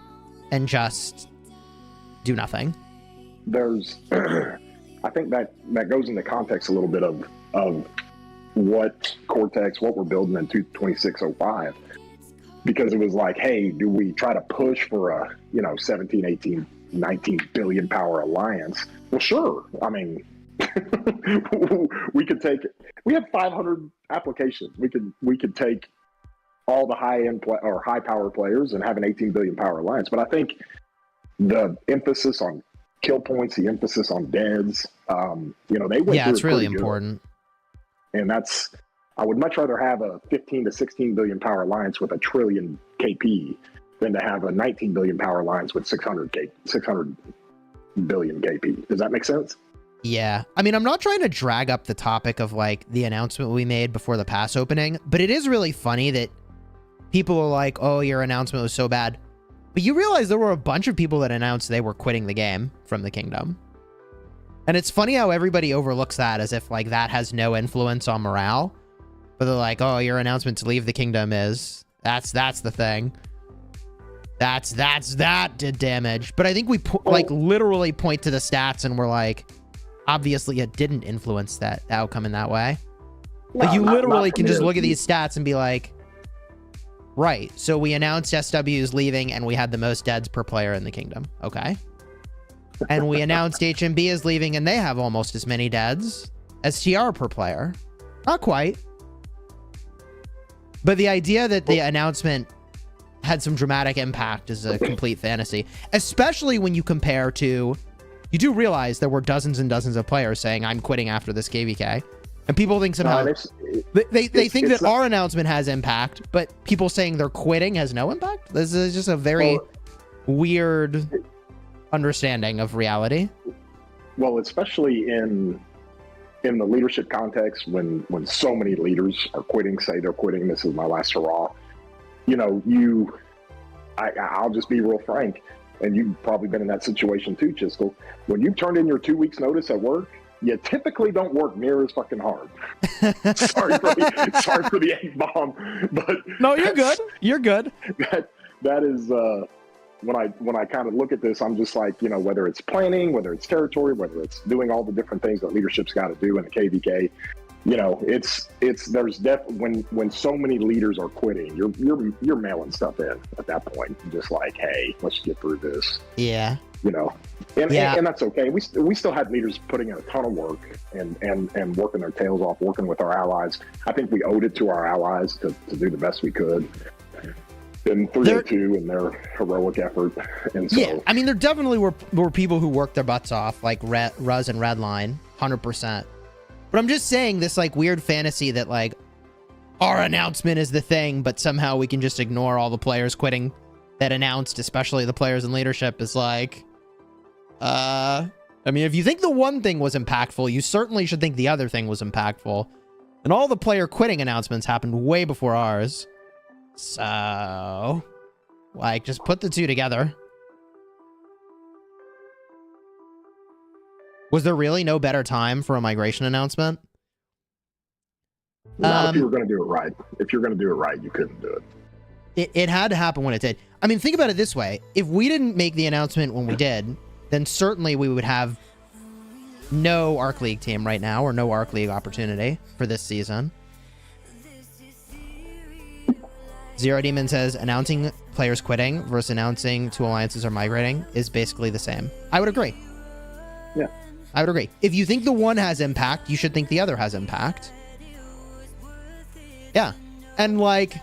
and just do nothing. There's... I think that goes into context a little bit of what Cortex, what we're building in 2605. Because it was like, hey, do we try to push for a, 17, 18, 19 billion power alliance? Well, sure. I mean, we have 500 applications. We could take all the high-end or high-power players and have an 18 billion power alliance. But I think the emphasis on kill points, the emphasis on deads, they went through it's really important. And I would much rather have a 15 to 16 billion power alliance with a trillion KP than to have a 19 billion power alliance with 600 billion KP. Does that make sense? Yeah. I mean, I'm not trying to drag up the topic of like the announcement we made before the pass opening, but it is really funny that people are like, oh, your announcement was so bad. But you realize there were a bunch of people that announced they were quitting the game from the kingdom. And it's funny how everybody overlooks that as if like that has no influence on morale. But they're like, oh, your announcement to leave the kingdom is... That's the thing. That did damage. But I think we literally point to the stats and we're like, obviously it didn't influence that outcome in that way. No, like you literally not can just look at these stats and be like, right, so we announced SW is leaving and we had the most deads per player in the kingdom. Okay. And we announced HMB is leaving and they have almost as many deads as TR per player. Not quite. But the idea that the announcement had some dramatic impact is a complete fantasy. Especially when you compare to... You do realize there were dozens and dozens of players saying, I'm quitting after this KvK. And people think somehow... They think that our announcement has impact, but people saying they're quitting has no impact? This is just a very weird understanding of reality. Well, especially in the leadership context, when so many leaders are quitting, say they're quitting, this is my last hurrah. I'll just be real frank, and you've probably been in that situation too, Chisgule. When you've turned in your 2 weeks notice at work, you typically don't work near as fucking hard. sorry for the F-bomb, but no, you're good. You're good. That is when I kind of look at this, I'm just like, whether it's planning, whether it's territory, whether it's doing all the different things that leadership's got to do in the KvK, when so many leaders are quitting, you're mailing stuff in at that point. Just like, hey, let's get through this. Yeah. And that's okay. We still had leaders putting in a ton of work and working their tails off, working with our allies. I think we owed it to our allies to do the best we could. In 302 and their heroic effort. And so, yeah, I mean, there definitely were people who worked their butts off, like Ruz and Redline, 100%. But I'm just saying this like weird fantasy that like our announcement is the thing, but somehow we can just ignore all the players quitting that announced, especially the players in leadership, is like, I mean, if you think the one thing was impactful, you certainly should think the other thing was impactful. And all the player quitting announcements happened way before ours. So, like, just put the two together. Was there really no better time for a migration announcement? Not if you were going to do it right. If you're going to do it right, you couldn't do it. It had to happen when it did. I mean, think about it this way. If we didn't make the announcement when we did, then certainly we would have no Arc League team right now, or no Arc League opportunity for this season. Zero Demon says, announcing players quitting versus announcing two alliances are migrating is basically the same. I would agree. Yeah. I would agree. If you think the one has impact, you should think the other has impact. Yeah. And like,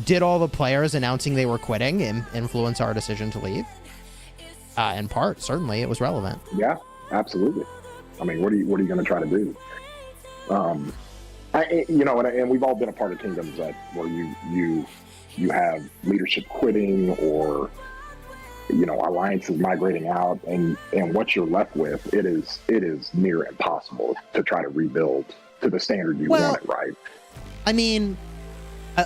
did all the players announcing they were quitting influence our decision to leave? In part, certainly, it was relevant. Yeah, absolutely. I mean, what are you going to try to do? And we've all been a part of kingdoms where you have leadership quitting, or alliances migrating out, and what you're left with, it is near impossible to try to rebuild to the standard you want it, right? I mean,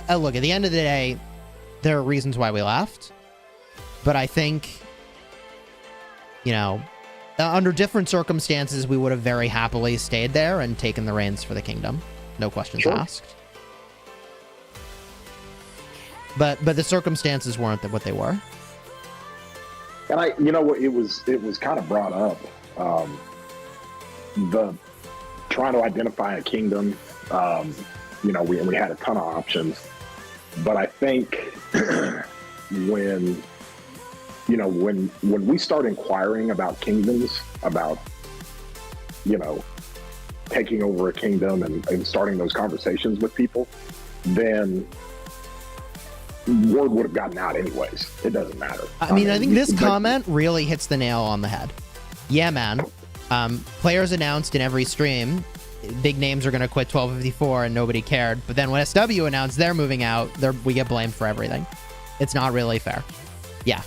look, at the end of the day, there are reasons why we left, but I think, under different circumstances, we would have very happily stayed there and taken the reins for the kingdom. No questions asked. But the circumstances weren't what they were. And it was kind of brought up, the trying to identify a kingdom. We had a ton of options, but I think when we start inquiring about kingdoms, about taking over a kingdom and starting those conversations with people, then word would have gotten out anyways. It doesn't matter. I mean, I think this comment really hits the nail on the head. Yeah, man. Players announced in every stream, big names are going to quit 1254 and nobody cared. But then when SW announced they're moving out, we get blamed for everything. It's not really fair. Yeah.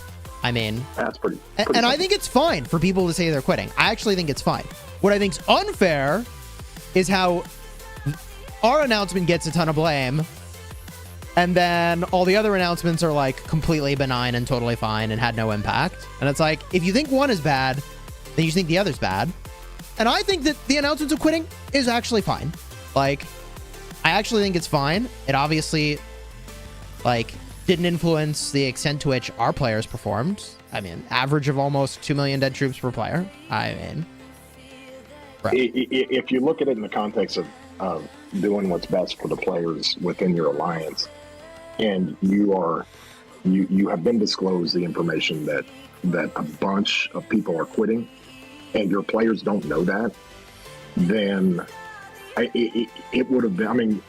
I mean, that's pretty and I think it's fine for people to say they're quitting. I actually think it's fine. What I think's unfair is how our announcement gets a ton of blame, and then all the other announcements are like completely benign and totally fine and had no impact. And it's like, if you think one is bad, then you think the other's bad. And I think that the announcements of quitting is actually fine. Like, I actually think it's fine. It obviously, didn't influence the extent to which our players performed. I mean, average of almost 2 million dead troops per player. I mean, if you look at it in the context of doing what's best for the players within your alliance, and you have been disclosed the information that a bunch of people are quitting, and your players don't know that, then it would have been. I mean,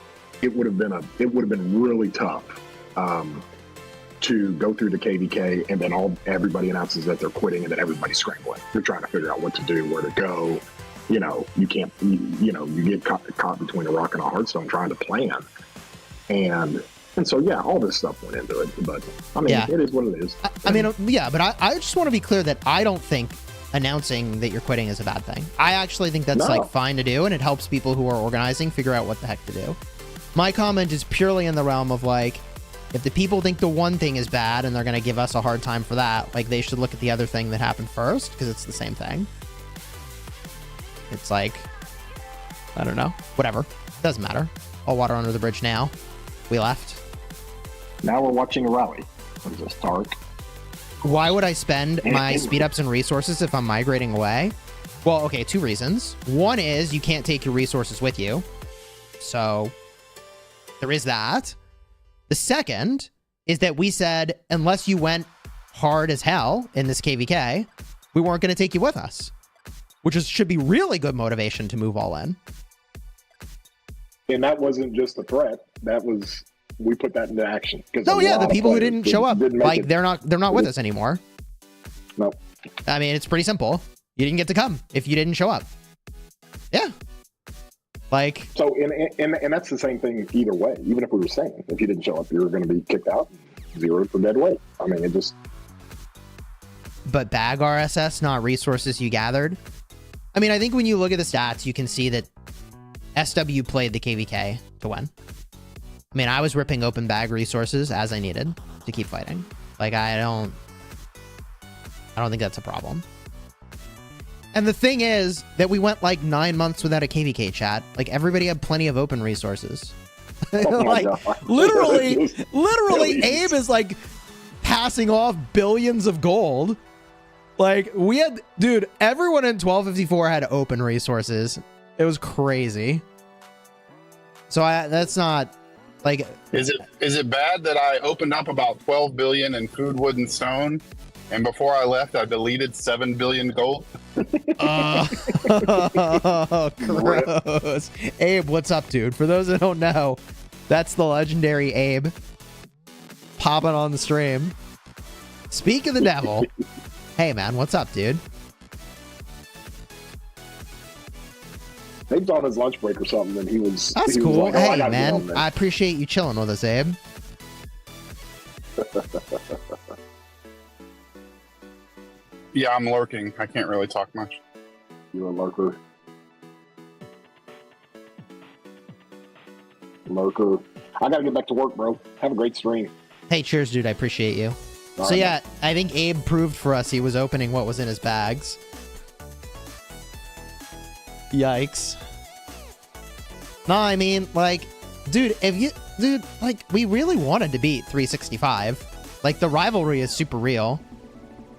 it would have been really tough to go through the KvK, and then everybody announces that they're quitting, and then everybody's scrambling. You're trying to figure out what to do, where to go. You can't. You get caught between a rock and a hard stone trying to plan, and so yeah, all this stuff went into it. But I mean, it is what it is. But I just want to be clear that I don't think announcing that you're quitting is a bad thing. I actually think that's fine to do, and it helps people who are organizing figure out what the heck to do. My comment is purely in the realm of if the people think the one thing is bad and they're going to give us a hard time for that, they should look at the other thing that happened first, because it's the same thing. It's I don't know, whatever. Doesn't matter. All water under the bridge now. We left. Now we're watching a rally. What is this, dark? Why would I spend my speed ups and resources if I'm migrating away? Well, okay, 2 reasons. One is you can't take your resources with you. So there is that. The second is that we said, unless you went hard as hell in this KvK, we weren't going to take you with us, which should be really good motivation to move all in. And that wasn't just a threat. We put that into action. Oh yeah, the people who didn't show up, they're not with us anymore. No. I mean, it's pretty simple. You didn't get to come if you didn't show up. Yeah. So, and that's the same thing either way. Even if we were saying, if you didn't show up, you were going to be kicked out, 0 for dead weight. I mean, it just... But bag RSS, not resources you gathered. I mean, I think when you look at the stats, you can see that SW played the KvK to win. I mean, I was ripping open bag resources as I needed to keep fighting. I don't think that's a problem. And the thing is that we went 9 months without a KvK chat. Everybody had plenty of open resources. Literally, Abe is passing off billions of gold. We had, dude, everyone in 1254 had open resources. It was crazy. So that's not Is it bad that I opened up about 12 billion in food, wood, and stone, and before I left, I deleted 7 billion gold? Gross. Abe, what's up, dude? For those that don't know, that's the legendary Abe popping on the stream. Speak of the devil. Hey, man, what's up, dude? Abe's on his lunch break or something, and he was. That's he was cool. like, oh, I Hey, gotta get on man, there. I appreciate you chilling with us, Abe. Yeah, I'm lurking. I can't really talk much. You're a lurker. Lurker. I gotta get back to work, bro. Have a great stream. Hey, cheers, dude. I appreciate you. All So right, yeah, I think Abe proved for us he was opening what was in his bags. Yikes. No, I mean, like, dude, like, we really wanted to beat 365. Like, the rivalry is super real.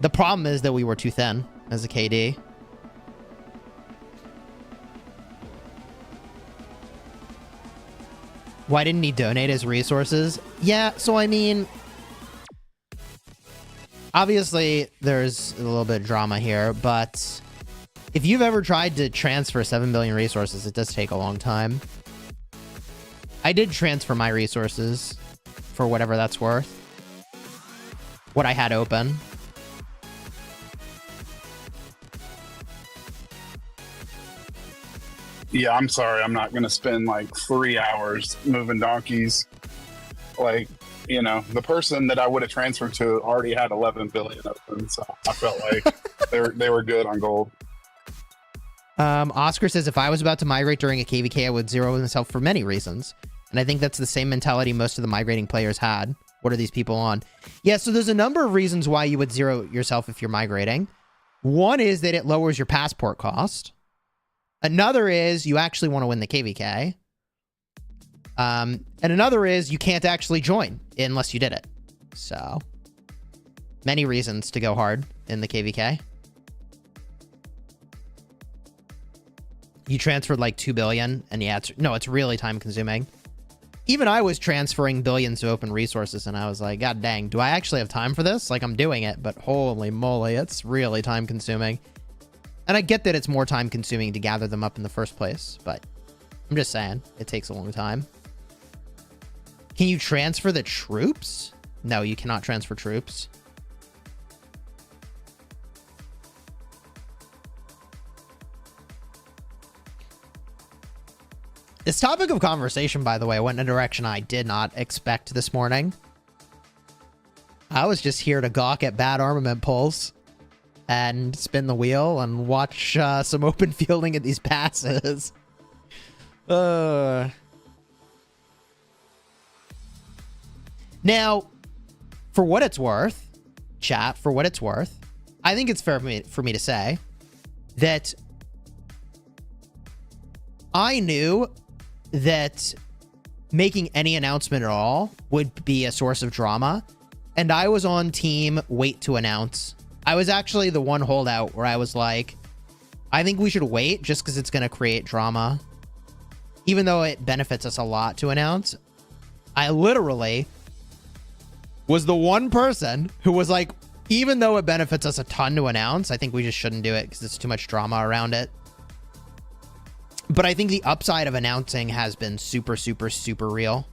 The problem is that we were too thin as a KD. Why didn't he donate his resources? Yeah, so I mean, obviously there's a little bit of drama here, but if you've ever tried to transfer 7 billion resources, it does take a long time. I did transfer my resources for whatever that's worth. What I had open. Yeah, I'm sorry. I'm not going to spend like 3 hours moving donkeys. Like, you know, the person that I would have transferred to already had 11 billion open, so I felt like they were good on gold. Oscar says, if I was about to migrate during a KvK, I would zero myself for many reasons. And I think that's the same mentality most of the migrating players had. What are these people on? Yeah, so there's a number of reasons why you would zero yourself if you're migrating. One is that it lowers your passport cost. Another is you actually want to win the KvK. And another is you can't actually join unless you did it. So, many reasons to go hard in the KvK. You transferred like 2 billion, and yeah, it's really time consuming. Even I was transferring billions of open resources, and I was like, God dang, do I actually have time for this? Like, I'm doing it, but holy moly, it's really time consuming. And I get that it's more time consuming to gather them up in the first place, but I'm just saying, it takes a long time. Can you transfer the troops? No, you cannot transfer troops. This topic of conversation, by the way, went in a direction I did not expect this morning. I was just here to gawk at bad armament pulls and spin the wheel and watch some open fielding at these passes. Now, for what it's worth, chat, for what it's worth, I think it's fair for me to say that I knew that making any announcement at all would be a source of drama, and I was on team wait to announce. I was actually the one holdout where I was like, I think we should wait just because it's going to create drama. Even though it benefits us a lot to announce, I literally was the one person who was like, even though it benefits us a ton to announce, I think we just shouldn't do it because there's too much drama around it. But I think the upside of announcing has been super, super, super real.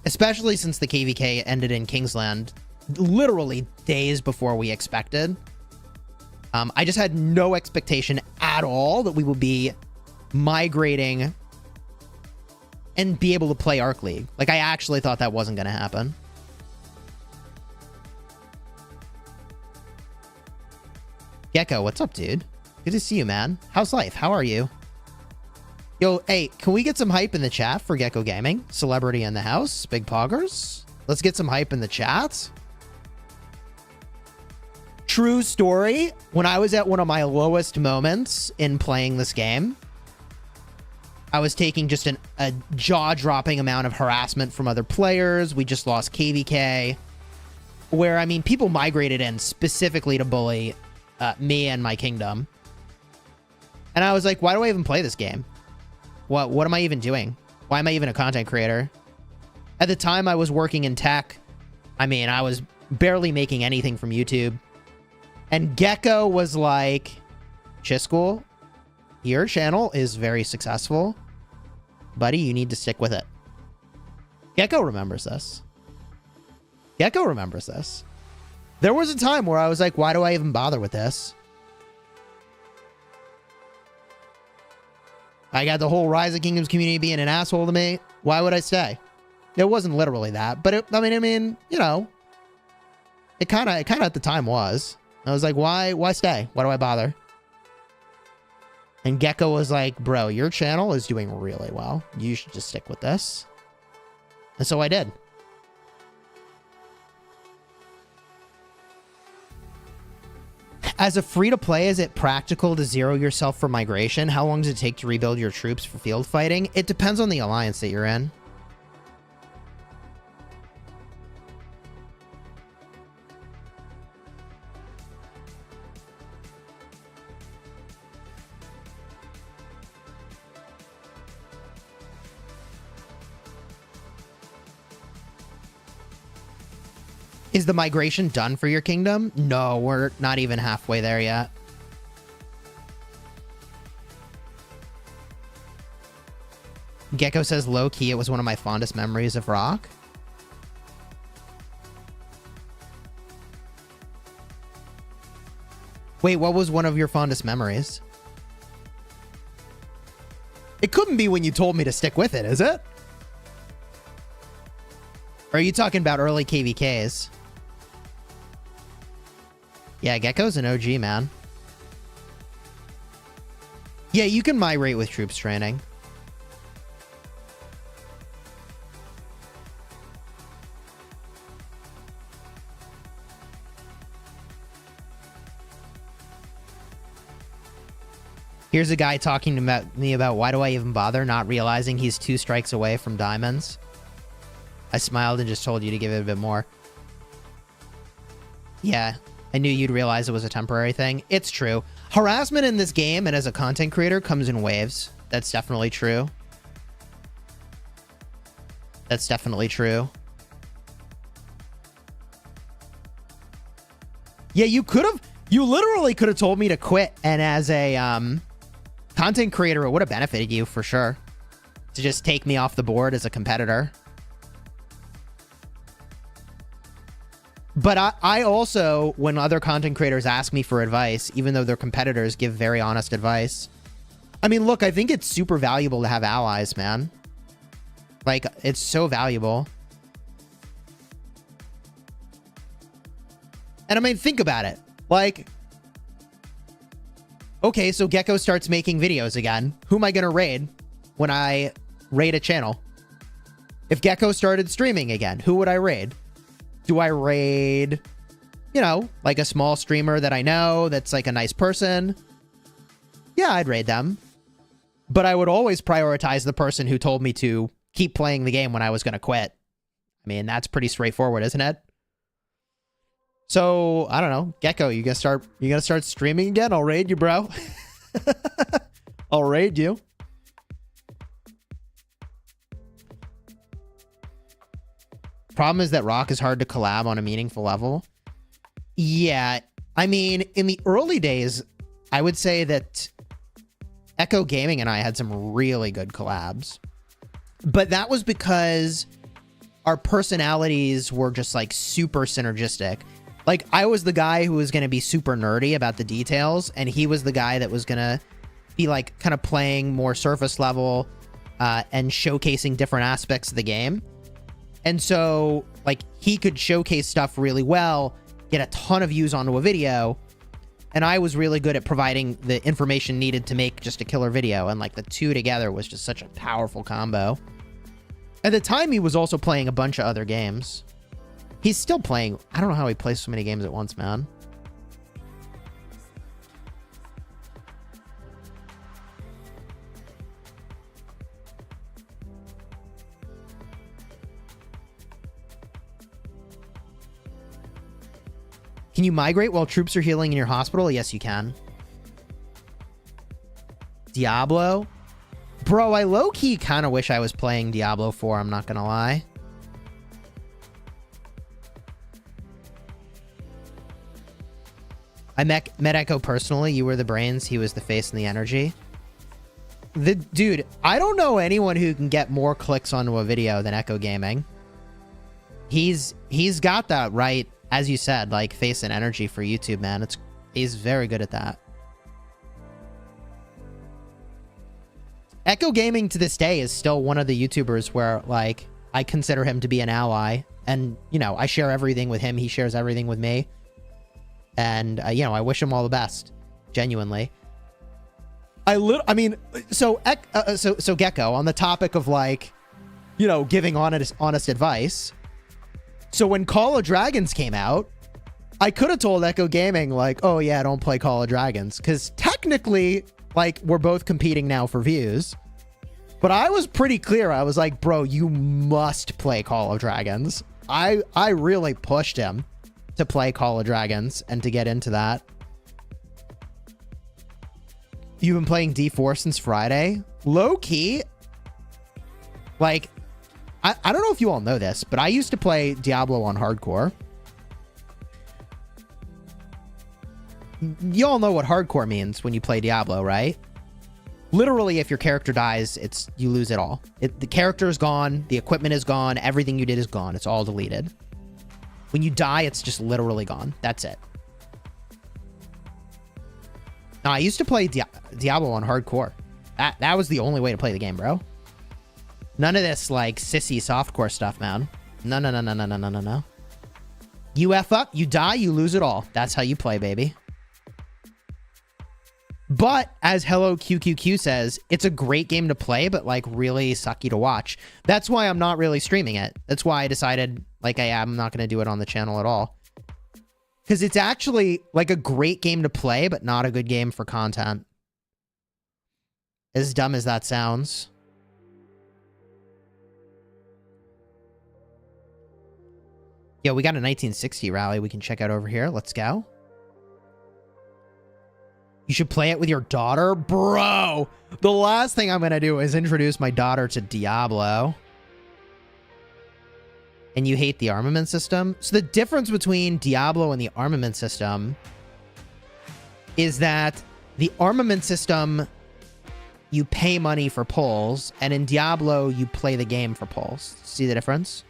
Especially since the KvK ended in Kingsland literally days before we expected. I just had no expectation at all that we would be migrating and be able to play Arc League. Like, I actually thought that wasn't going to happen. Gecko, what's up, dude? Good to see you, man. How's life? How are you? Yo, hey, can we get some hype in the chat for Gecko Gaming? Celebrity in the house, big poggers. Let's get some hype in the chat. True story, when I was at one of my lowest moments in playing this game, I was taking just a jaw-dropping amount of harassment from other players. We just lost KvK, where, I mean, people migrated in specifically to bully me and my kingdom. And I was like, why do I even play this game? What am I even doing? Why am I even a content creator? At the time, I was working in tech. I mean, I was barely making anything from YouTube. And Gecko was like, Chisgule, your channel is very successful. Buddy, you need to stick with it. Gecko remembers this. Gecko remembers this. There was a time where I was like, why do I even bother with this? I got the whole Rise of Kingdoms community being an asshole to me. Why would I stay? It wasn't literally that, but I mean, you know, it kind of at the time was. I was like, why stay? Why do I bother? And Gecko was like, bro, your channel is doing really well. You should just stick with this. And so I did. As a free-to-play, is it practical to zero yourself for migration? How long does it take to rebuild your troops for field fighting? It depends on the alliance that you're in. Is the migration done for your kingdom? No, we're not even halfway there yet. Gecko says low-key, it was one of my fondest memories of Rock. Wait, what was one of your fondest memories? It couldn't be when you told me to stick with it, is it? Or are you talking about early KvKs? Yeah, Gecko's an OG, man. Yeah, you can migrate with troops training. Here's a guy talking to me about why do I even bother, not realizing he's 2 strikes away from diamonds. I smiled and just told you to give it a bit more. Yeah, I knew you'd realize it was a temporary thing. It's true. Harassment in this game and as a content creator comes in waves. That's definitely true. That's definitely true. Yeah, you literally could have told me to quit, and as a content creator, it would have benefited you for sure. To just take me off the board as a competitor. But I also, when other content creators ask me for advice, even though they're competitors, give very honest advice. I mean, look, I think it's super valuable to have allies, man. Like, it's so valuable. And I mean, think about it. Like, okay, so Gecko starts making videos again. Who am I going to raid when I raid a channel? If Gecko started streaming again, who would I raid? Do I raid, you know, like a small streamer that I know that's like a nice person? Yeah, I'd raid them. But I would always prioritize the person who told me to keep playing the game when I was going to quit. I mean, that's pretty straightforward, isn't it? So, I don't know. Gecko, you gonna start streaming again? I'll raid you, bro. I'll raid you. Problem is that Rock is hard to collab on a meaningful level. Yeah, I mean, in the early days, I would say that Echo Gaming and I had some really good collabs. But that was because our personalities were just like super synergistic. Like, I was the guy who was going to be super nerdy about the details, and he was the guy that was going to be like kind of playing more surface level and showcasing different aspects of the game. And so, like, he could showcase stuff really well, get a ton of views onto a video, and I was really good at providing the information needed to make just a killer video, and, like, the two together was just such a powerful combo. At the time, he was also playing a bunch of other games. He's still playing. I don't know how he plays so many games at once, man. Can you migrate while troops are healing in your hospital? Yes, you can. Diablo? Bro, I low-key kind of wish I was playing Diablo 4, I'm not gonna lie. I met Echo personally. You were the brains. He was the face and the energy. Dude, I don't know anyone who can get more clicks onto a video than Echo Gaming. He's got that right, as you said, like face and energy for YouTube, man. He's very good at that. Echo Gaming to this day is still one of the YouTubers where, like, I consider him to be an ally. And, you know, I share everything with him. He shares everything with me. And, you know, I wish him all the best. Genuinely. So Gecko, on the topic of, like, you know, giving honest advice. So when Call of Dragons came out, I could have told Echo Gaming, like, oh yeah, don't play Call of Dragons. Because technically, like, we're both competing now for views. But I was pretty clear. I was like, bro, you must play Call of Dragons. I really pushed him to play Call of Dragons and to get into that. You've been playing D4 since Friday? Low key, like, I don't know if you all know this, but I used to play Diablo on hardcore. You all know what hardcore means when you play Diablo, right? Literally, if your character dies, you lose it all. The character is gone, the equipment is gone, everything you did is gone. It's all deleted. When you die, it's just literally gone. That's it. No, I used to play Diablo on hardcore. That was the only way to play the game, bro. None of this, like, sissy softcore stuff, man. No. You F up, you die, you lose it all. That's how you play, baby. But, as Hello QQQ says, it's a great game to play, but, like, really sucky to watch. That's why I'm not really streaming it. That's why I decided, like, I'm not going to do it on the channel at all. Because it's actually, like, a great game to play, but not a good game for content. As dumb as that sounds. Yeah, we got a 1960 rally we can check out over here. Let's go. You should play it with your daughter? Bro! The last thing I'm going to do is introduce my daughter to Diablo. And you hate the armament system? So the difference between Diablo and the armament system is that the armament system, you pay money for pulls, and in Diablo, you play the game for pulls. See the difference?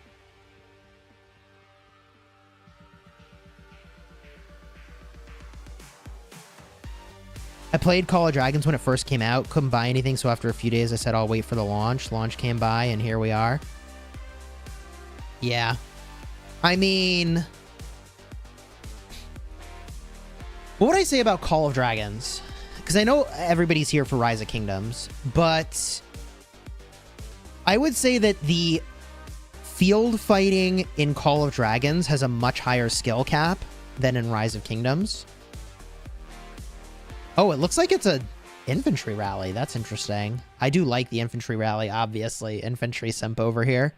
I played Call of Dragons when it first came out. Couldn't buy anything, so after a few days, I said I'll wait for the launch. Launch came by, and here we are. Yeah. I mean, what would I say about Call of Dragons? Because I know everybody's here for Rise of Kingdoms, but I would say that the field fighting in Call of Dragons has a much higher skill cap than in Rise of Kingdoms. Oh, it looks like it's a infantry rally. That's interesting. I do like the infantry rally, obviously. Infantry simp over here.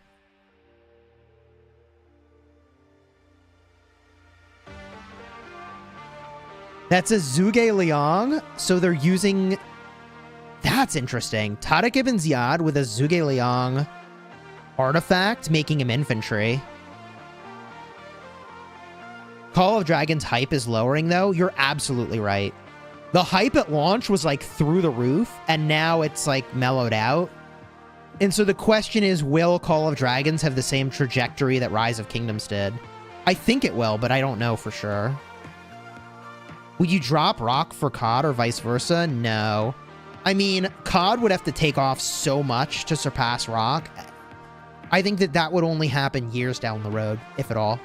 That's a Zhuge Liang, so they're using... That's interesting. Tariq ibn Ziyad with a Zhuge Liang artifact, making him infantry. Call of Dragons hype is lowering, though. You're absolutely right. The hype at launch was, like, through the roof, and now it's, like, mellowed out. And so the question is, will Call of Dragons have the same trajectory that Rise of Kingdoms did? I think it will, but I don't know for sure. Would you drop Rock for COD or vice versa? No. I mean, COD would have to take off so much to surpass Rock. I think that that would only happen years down the road, if at all.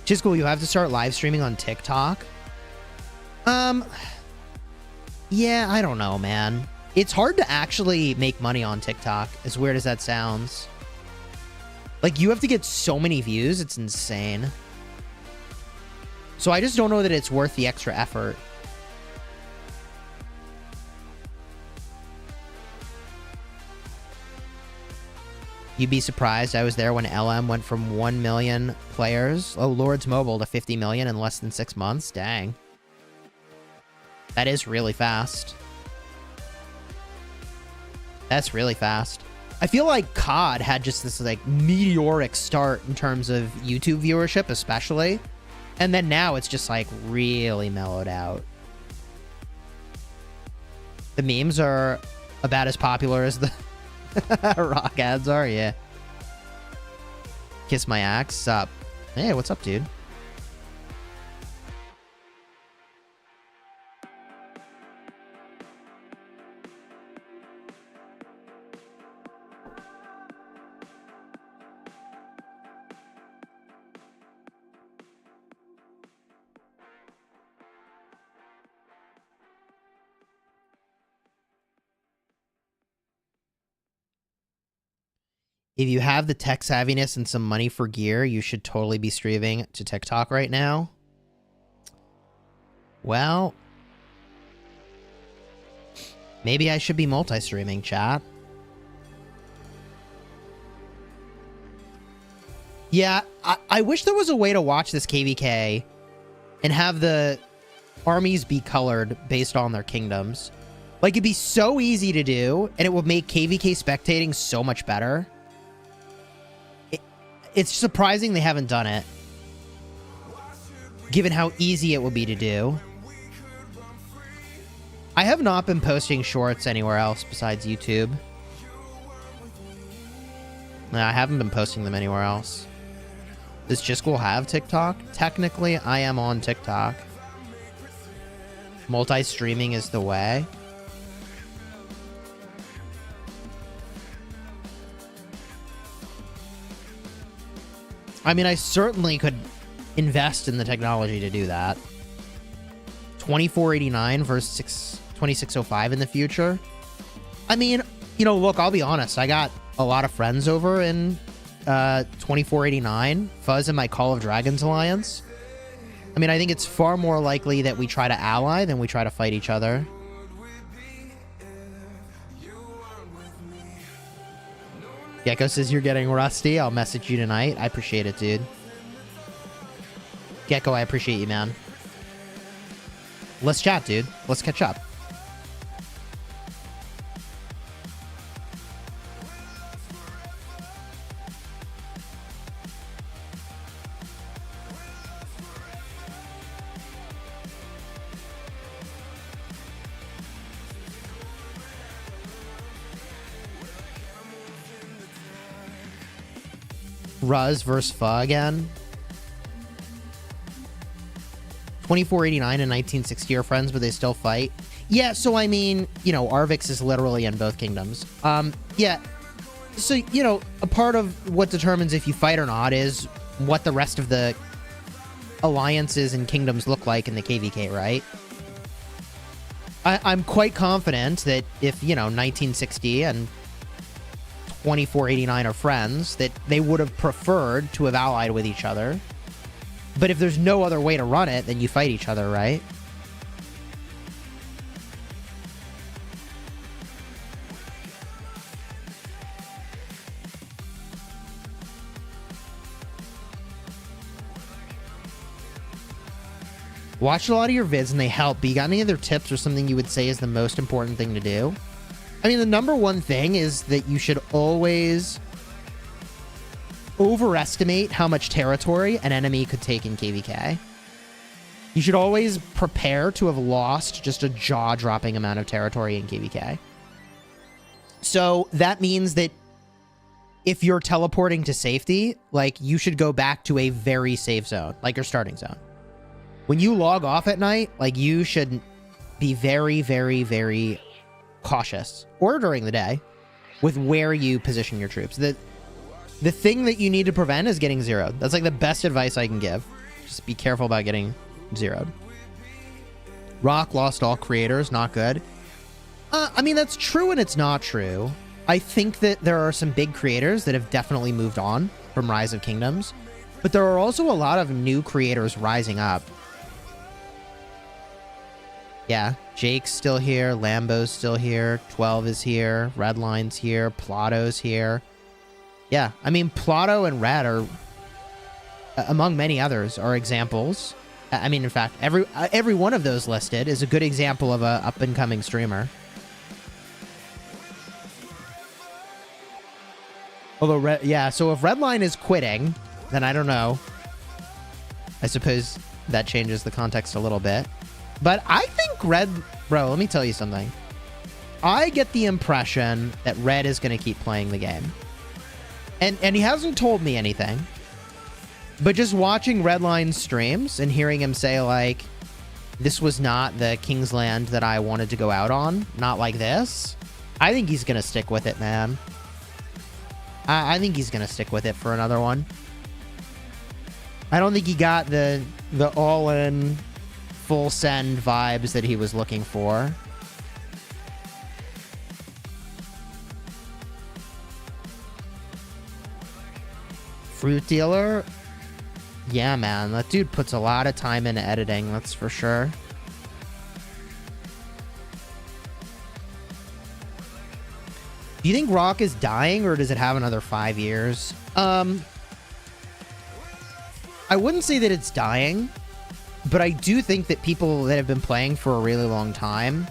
Chisgule, you have to start live streaming on TikTok? Yeah, I don't know, man. It's hard to actually make money on TikTok, as weird as that sounds. Like, you have to get so many views, it's insane. So I just don't know that it's worth the extra effort. You'd be surprised. I was there when LM went from 1 million players, oh, Lords Mobile, to 50 million in less than 6 months. Dang. That is really fast. That's really fast. I feel like COD had just this like meteoric start in terms of YouTube viewership, especially. And then now it's just like really mellowed out. The memes are about as popular as the rock ads are, yeah. Kiss my axe, sup. Hey, what's up, dude? If you have the tech savviness and some money for gear, you should totally be streaming to TikTok right now. Well, maybe I should be multi-streaming, chat. Yeah, I wish there was a way to watch this KvK and have the armies be colored based on their kingdoms. Like, it'd be so easy to do, and it would make KvK spectating so much better. It's surprising they haven't done it, given how easy it would be to do. I have not been posting shorts anywhere else besides YouTube. No, I haven't been posting them anywhere else. Does Chisgule have TikTok? Technically, I am on TikTok. Multi-streaming is the way. I mean, I certainly could invest in the technology to do that. 2489 versus 2605 in the future. I mean, you know, look, I'll be honest. I got a lot of friends over in 2489, Fuzz and my Call of Dragons alliance. I mean, I think it's far more likely that we try to ally than we try to fight each other. Gecko says you're getting rusty. I'll message you tonight. I appreciate it, dude. Gecko, I appreciate you, man. Let's chat, dude. Let's catch up. Ruz versus Fa again. 2489 and 1960 are friends, but they still fight. Yeah, so I mean, you know, Arvix is literally in both kingdoms. Yeah. So, you know, a part of what determines if you fight or not is what the rest of the alliances and kingdoms look like in the KvK, right? I'm quite confident that if, you know, 1960 and 2489 are friends, that they would have preferred to have allied with each other. But if there's no other way to run it, then you fight each other, right? Watched a lot of your vids and they help, but you got any other tips or something you would say is the most important thing to do? I mean, the number one thing is that you should always overestimate how much territory an enemy could take in KvK. You should always prepare to have lost just a jaw-dropping amount of territory in KvK. So that means that if you're teleporting to safety, like, you should go back to a very safe zone, like your starting zone. When you log off at night, like, you should be very, very, very cautious, or during the day, with where you position your troops. The thing that you need to prevent is getting zeroed. That's like the best advice I can give. Just be careful about getting zeroed. Rock lost all creators, not good. I mean, that's true and it's not true. I think that there are some big creators that have definitely moved on from Rise of Kingdoms, but there are also a lot of new creators rising up. Yeah, Jake's still here, Lambo's still here, 12 is here, Redline's here, Plato's here. Yeah, I mean, Plato and Red are, among many others, are examples. I mean, in fact, every one of those listed is a good example of a up-and-coming streamer. Although, yeah, so if Redline is quitting, then I don't know. I suppose that changes the context a little bit. But I think Bro, let me tell you something. I get the impression that Red is going to keep playing the game. And he hasn't told me anything. But just watching Redline's streams and hearing him say, like, this was not the Kingsland that I wanted to go out on. Not like this. I think he's going to stick with it, man. I think he's going to stick with it for another one. I don't think he got the all-in, full-send vibes that he was looking for. Fruit Dealer? Yeah, man. That dude puts a lot of time into editing, that's for sure. Do you think Rock is dying, or does it have another 5 years? I wouldn't say that it's dying, but I do think that people that have been playing for a really long time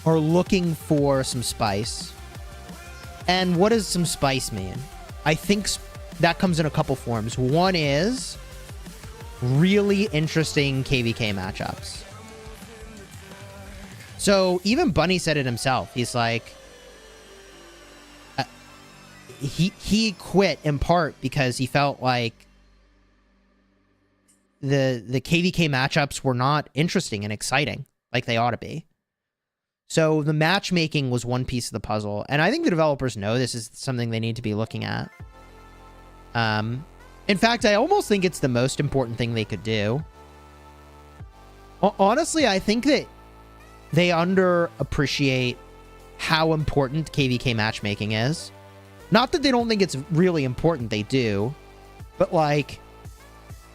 are looking for some spice. And what does some spice mean? I think that comes in a couple forms. One is really interesting KvK matchups. So even Bunny said it himself. He's like, he quit in part because he felt like the KvK matchups were not interesting and exciting like they ought to be. So the matchmaking was one piece of the puzzle, and I think the developers know this is something they need to be looking at. In fact, I almost think it's the most important thing they could do. Honestly, I think that they underappreciate how important KvK matchmaking is. Not that they don't think it's really important, they do. But, like,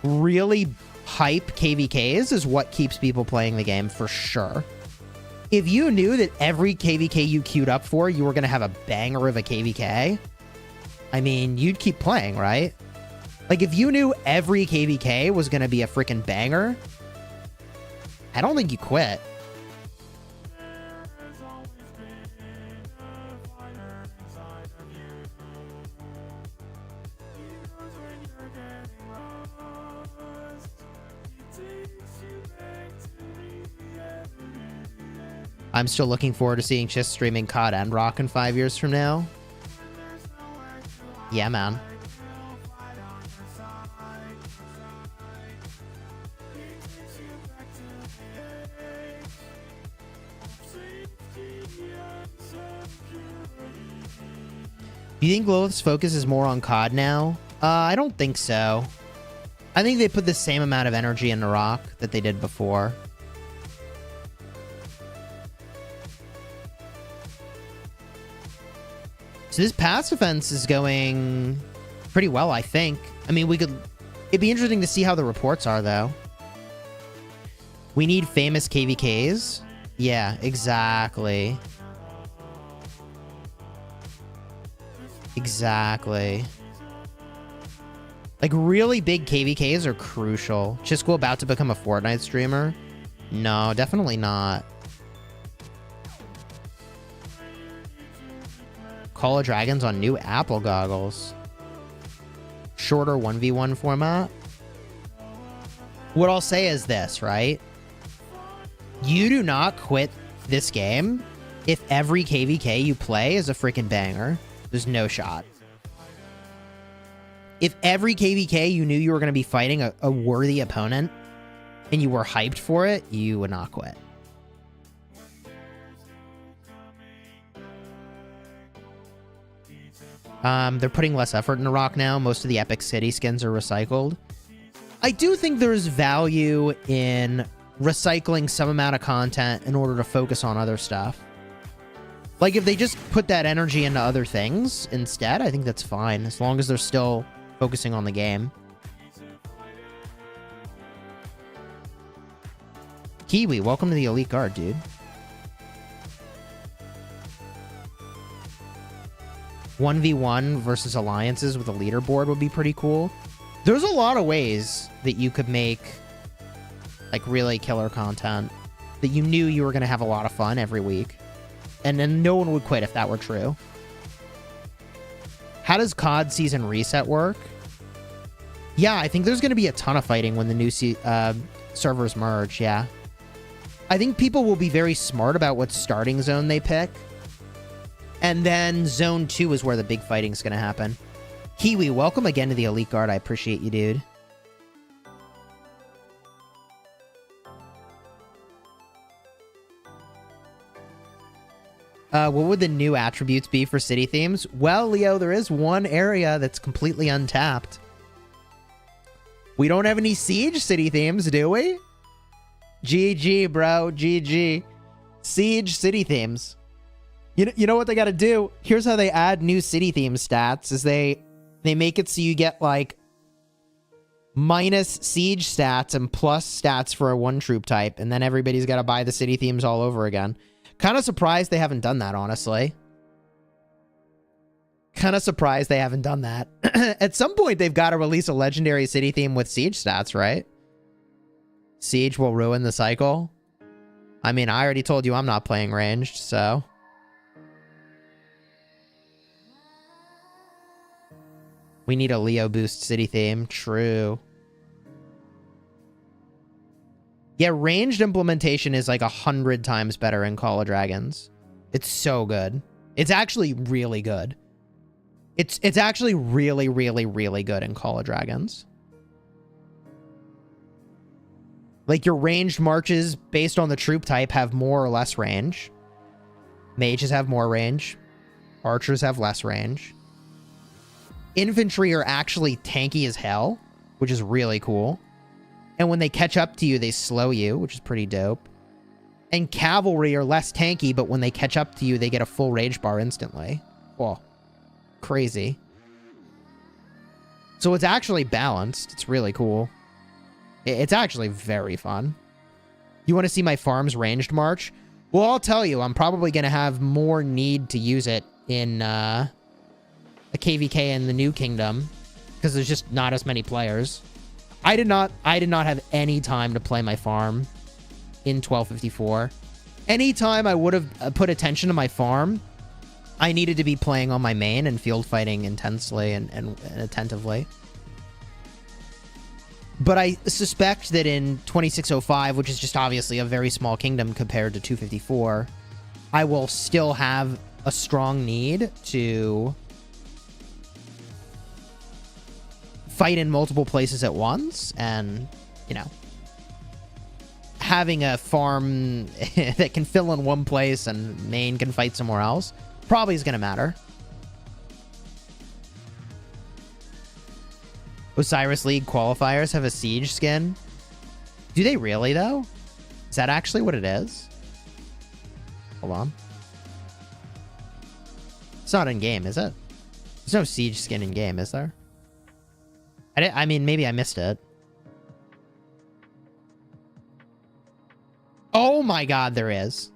really hype KvKs is what keeps people playing the game for sure. If you knew that every KvK you queued up for, you were going to have a banger of a KvK, I mean, you'd keep playing, right? Like, if you knew every KvK was going to be a freaking banger, I don't think you quit. I'm still looking forward to seeing Chis streaming COD and Rock in 5 years from now. Yeah, man. Do you think Lilith's focus is more on COD now? I don't think so. I think they put the same amount of energy into Rock that they did before. So this pass defense is going pretty well, I think. I mean, it'd be interesting to see how the reports are, though. We need famous KvKs. Yeah, exactly. Exactly. Like, really big KvKs are crucial. Chisgule about to become a Fortnite streamer? No, definitely not. Call of Dragons on new Apple goggles. Shorter 1v1 format. What I'll say is this, right? You do not quit this game if every KvK you play is a freaking banger. There's no shot. If every KvK you knew you were going to be fighting a worthy opponent and you were hyped for it, you would not quit. They're putting less effort into Rock now. Most of the Epic City skins are recycled. I do think there's value in recycling some amount of content in order to focus on other stuff. Like, if they just put that energy into other things instead, I think that's fine, as long as they're still focusing on the game. Kiwi, welcome to the Elite Guard, dude. "1v1 versus alliances with a leaderboard would be pretty cool. There's a lot of ways that you could make, like, really killer content that you knew you were going to have a lot of fun every week. And then no one would quit if that were true. How does COD season reset work? Yeah, I think there's going to be a ton of fighting when the new servers merge, yeah. I think people will be very smart about what starting zone they pick. And then zone 2 is where the big fighting's going to happen. Kiwi, welcome again to the Elite Guard. I appreciate you, dude. What would the new attributes be for city themes? Well, Leo, there is one area that's completely untapped. We don't have any siege city themes, do we? GG, bro. GG. Siege city themes. You know what they got to do? Here's how they add new city theme stats. Is they make it so you get like minus siege stats and plus stats for a one troop type, and then everybody's got to buy the city themes all over again. Kind of surprised they haven't done that, honestly. Kind of surprised they haven't done that. At some point, they've got to release a legendary city theme with siege stats, right? Siege will ruin the cycle. I mean, I already told you I'm not playing ranged, so... We need a Leo boost city theme. True. Yeah, ranged implementation is like 100 times better in Call of Dragons. It's so good. It's actually really good. It's actually really, really, really good in Call of Dragons. Like, your ranged marches based on the troop type have more or less range. Mages have more range. Archers have less range. Infantry are actually tanky as hell, which is really cool. And when they catch up to you, they slow you, which is pretty dope. And cavalry are less tanky, but when they catch up to you, they get a full rage bar instantly. Oh, crazy. So it's actually balanced. It's really cool. It's actually very fun. You want to see my farm's ranged march? Well, I'll tell you, I'm probably going to have more need to use it in a KvK in the New Kingdom, because there's just not as many players. I did not have any time to play my farm in 1254. Anytime I would have put attention to my farm, I needed to be playing on my main and field fighting intensely and attentively. But I suspect that in 2605, which is just obviously a very small kingdom compared to 254, I will still have a strong need to fight in multiple places at once, and, you know, having a farm that can fill in one place and main can fight somewhere else probably is going to matter. Osiris League qualifiers have a siege skin. Do they really, though? Is that actually what it is? Hold on. It's not in-game, is it? There's no siege skin in-game, is there? I mean, maybe I missed it. Oh my god, there is.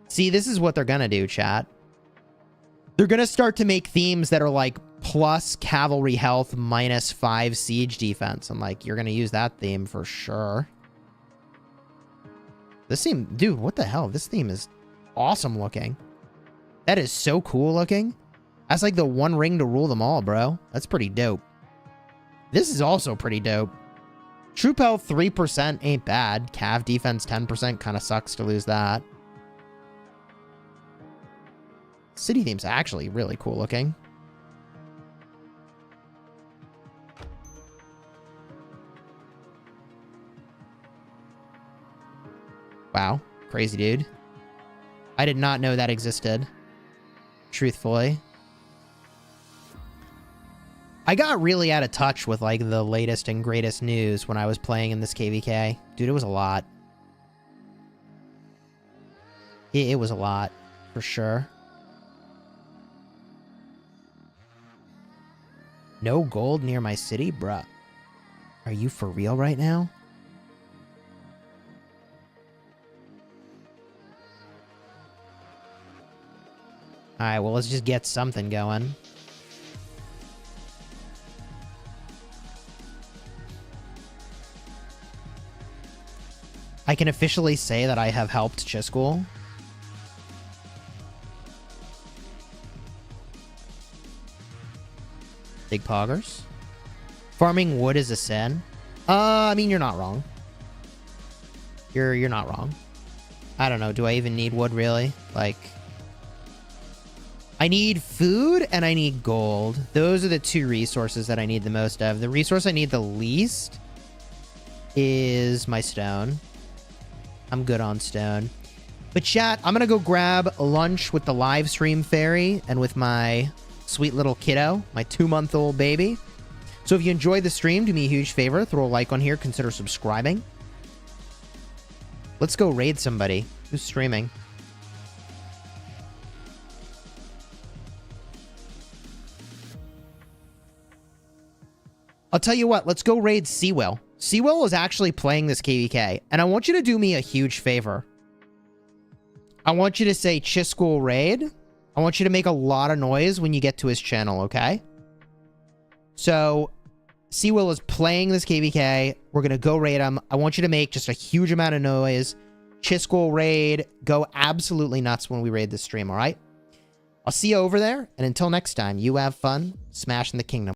See, this is what they're gonna do, chat. They're gonna start to make themes that are like plus cavalry health minus 5 siege defense. I'm like, you're gonna use that theme for sure. This theme, dude, what the hell? This theme is awesome looking. That is so cool looking. That's like the one ring to rule them all, bro. That's pretty dope. This is also pretty dope. Troop health 3% ain't bad. Cav defense 10% kind of sucks to lose that. City theme's actually really cool looking. Wow. Crazy, dude. I did not know that existed. Truthfully. I got really out of touch with, like, the latest and greatest news when I was playing in this KvK. Dude, it was a lot. It was a lot, for sure. No gold near my city? Bruh. Are you for real right now? Alright, well, let's just get something going. I can officially say that I have helped Chisgule. Big poggers. Farming wood is a sin. I mean, you're not wrong. You're not wrong. I don't know. Do I even need wood, really? Like, I need food and I need gold. Those are the two resources that I need the most of. The resource I need the least is my stone. I'm good on stone. But chat, I'm gonna go grab lunch with the live stream fairy and with my sweet little kiddo, my 2-month-old baby. So if you enjoyed the stream, do me a huge favor. Throw a like on here. Consider subscribing. Let's go raid somebody. Who's streaming? I'll tell you what. Let's go raid Seawell. Seawell is actually playing this KvK. And I want you to do me a huge favor. I want you to say Chisgule raid. I want you to make a lot of noise when you get to his channel, okay? So, Seawell is playing this KvK. We're going to go raid him. I want you to make just a huge amount of noise. Chisgule raid. Go absolutely nuts when we raid this stream, all right? I'll see you over there. And until next time, you have fun smashing the kingdom.